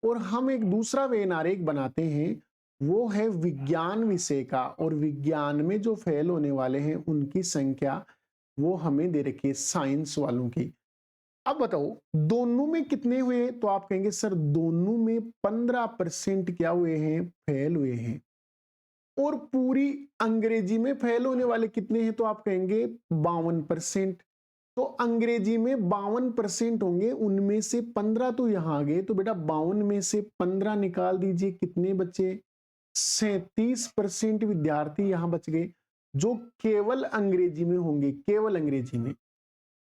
और हम एक दूसरा वेन आरेख बनाते हैं, वो है विज्ञान विषय का। और विज्ञान में जो फेल होने वाले हैं उनकी संख्या वो हमें दे रखी है साइंस वालों की। अब बताओ दोनों में कितने हुए? तो आप कहेंगे सर दोनों में 15% क्या हुए हैं? फेल हुए हैं। और पूरी अंग्रेजी में फेल होने वाले कितने हैं? तो आप कहेंगे 52%। तो अंग्रेजी में 52% होंगे, उनमें से 15 तो यहां आ गए। तो बेटा 52 में से 15 निकाल दीजिए, कितने बचे? 37% विद्यार्थी यहां बच गए जो केवल अंग्रेजी में होंगे, केवल अंग्रेजी में।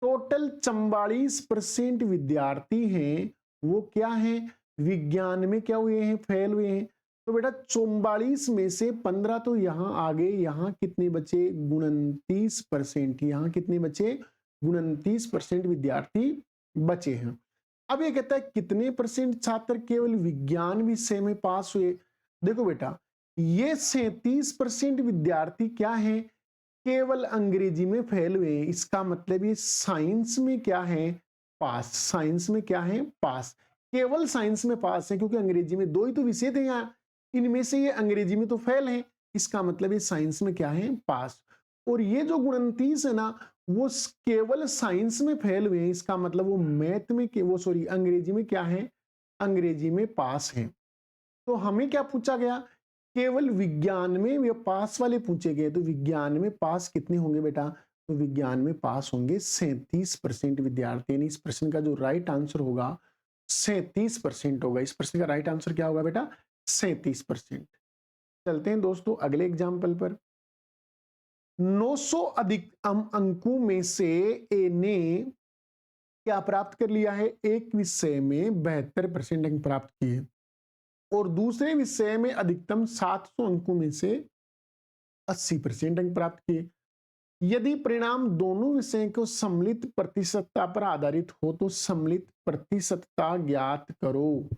टोटल 44% विद्यार्थी हैं, वो क्या हैं? विज्ञान में क्या हुए हैं? फेल हुए हैं। तो बेटा 44 में से 15 तो यहां आ गए, यहां कितने बचे? 29%। यहां कितने बचे? 29% विद्यार्थी बचे हैं। अब ये कहता है कितने परसेंट छात्र केवल विज्ञान विषय में पास हुए? देखो बेटा ये 37% विद्यार्थी क्या हैं? केवल अंग्रेजी में फेल हुए। इसका मतलब ये साइंस में क्या है? पास। साइंस में क्या है? पास। केवल साइंस में पास है, क्योंकि अंग्रेजी में दो ही तो विषय थे यहाँ, इनमें से ये अंग्रेजी में तो फेल है। इसका मतलब ये साइंस में क्या है? पास। और ये जो 29 है ना, वो केवल साइंस में फेल हुए हैं। इसका मतलब वो मैथ में वो सॉरी अंग्रेजी में क्या है? अंग्रेजी में पास है। तो हमें क्या पूछा गया? केवल विज्ञान में ये पास वाले पूछे गए। तो विज्ञान में पास कितने होंगे बेटा? तो विज्ञान में पास होंगे 37% विद्यार्थी। यानी इस प्रश्न का जो राइट आंसर होगा 37% होगा। इस प्रश्न का राइट आंसर क्या होगा बेटा? 37%। चलते हैं दोस्तों अगले एग्जाम्पल पर। 900 अधिक अंकों में से ए ने क्या प्राप्त कर लिया है? एक विषय में 72% अंक प्राप्त किए और दूसरे विषय में अधिकतम 700 अंकों में से 80% अंक प्राप्त किए। यदि परिणाम दोनों विषयों को सम्मिलित प्रतिशतता पर आधारित हो तो सम्मिलित प्रतिशतता ज्ञात करो।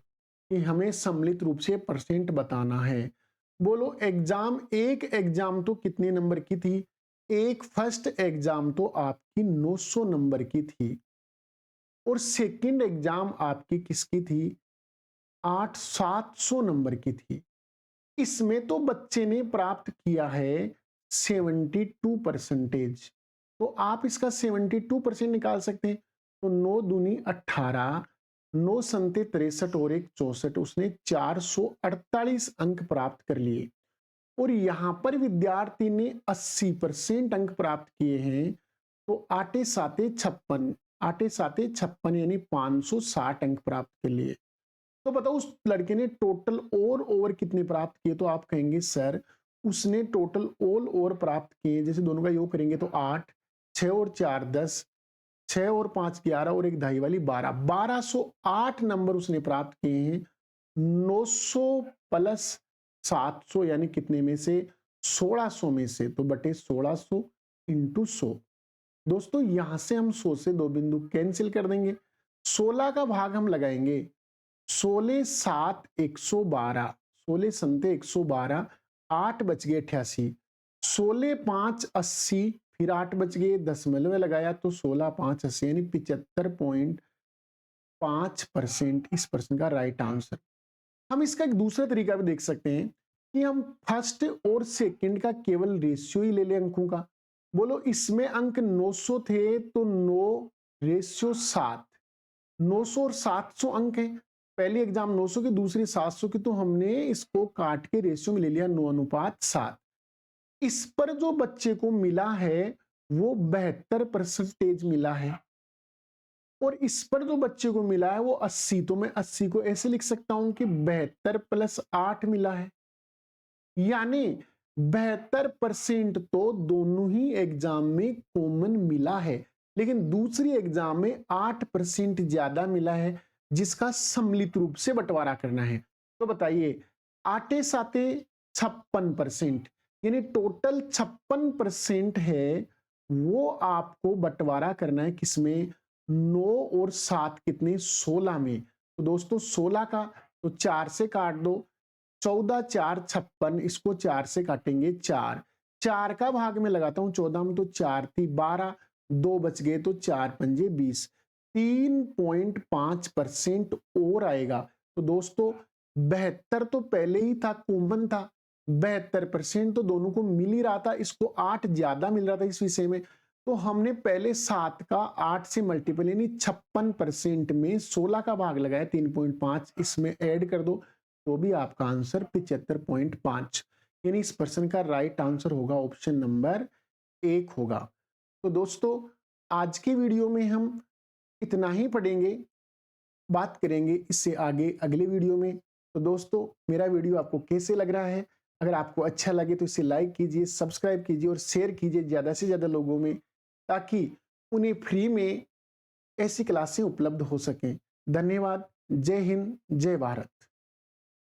कि हमें सम्मिलित रूप से परसेंट बताना है। बोलो एक एग्जाम तो कितने नंबर की थी? एक फर्स्ट एग्जाम तो आपकी 900 नंबर की थी और सेकंड एग्जाम आपकी किसकी थी? 700 नंबर की थी। इसमें तो बच्चे ने प्राप्त किया है 72%। तो आप इसका 72% निकाल सकते हैं। तो 9 दूनी 18, 9 संते 63 और 1 64, उसने 448 अंक प्राप्त कर लिए और यहां पर विद्यार्थी ने 80% अंक प्राप्त किए हैं, तो आटे साते 56, आटे साते 56 यानी 560 अंक प्राप्त कर लिए। तो बताओ उस लड़के ने टोटल और ओवर कितने प्राप्त किए, तो आप कहेंगे सर उसने टोटल ऑल ओवर प्राप्त किए, जैसे दोनों का योग करेंगे तो 8, 6 और 4 10, 6 और 5 11 और एक ढाई वाली 12, 1208 नंबर उसने प्राप्त किए हैं 900 प्लस 700 यानी कितने में से 1600 में से, तो बटे 1600 इंटू 100। दोस्तों यहां से हम 100 से दो बिंदु कैंसिल कर देंगे, 16 का भाग हम लगाएंगे, 16 7 112, 16 संते 112, 8 बच गए 88, 16 5 80, फिर 8 बच गए, दशमलव लगाया तो 16 5 80 यानी 75.5% इस प्रश्न का राइट आंसर। हम इसका एक दूसरा तरीका भी देख सकते हैं कि हम फर्स्ट और सेकंड का केवल रेशियो ही ले लें अंकों का। बोलो इसमें अंक 900 थे तो 9 रेशियो 7, 900 और 700 अंक हैं, पहली एग्जाम 900 की दूसरी 700 की, तो हमने इसको काट के रेशियो में ले लिया 9:7। इस पर जो बच्चे को मिला है वो 72% मिला है और इस पर जो बच्चे को मिला है वो 80, तो मैं 80 को ऐसे लिख सकता हूं कि 72 + 8 मिला है, यानी 72% तो दोनों ही एग्जाम में कॉमन मिला है, लेकिन दूसरी एग्जाम में 8% ज्यादा मिला है जिसका सम्मिलित रूप से बंटवारा करना है। तो बताइए आटे साते 56%, यानी टोटल 56% है, वो आपको बंटवारा करना है किसमें, 9 और 7 कितने 16 में। तो दोस्तों 16 का तो 4 से काट दो, 14 4 56, इसको 4 से काटेंगे 4, 4 का भाग में लगाता हूं 14 में, तो 4 थी 12, 2 बच गए तो 4 पंजे 20, 3.5% और आएगा। तो दोस्तों 72 तो पहले ही था, कॉमन था, 72% तो दोनों को मिल ही रहा था, इसको 8 ज्यादा मिल रहा था इस विषय में, तो हमने पहले 7 का 8 से मल्टीपल यानी 56% में 16 का भाग लगाया 3.5, इसमें ऐड कर दो तो भी आपका आंसर 75.5, यानी इस प्रश्न का राइट आंसर होगा ऑप्शन नंबर 1 होगा। तो दोस्तों आज के वीडियो में हम इतना ही पढ़ेंगे, बात करेंगे इससे आगे अगले वीडियो में। तो दोस्तों मेरा वीडियो आपको कैसे लग रहा है, अगर आपको अच्छा लगे तो इसे लाइक कीजिए, सब्सक्राइब कीजिए और शेयर कीजिए ज्यादा से ज्यादा लोगों में, ताकि उन्हें फ्री में ऐसी क्लासें उपलब्ध हो सकें। धन्यवाद। जय हिंद, जय भारत।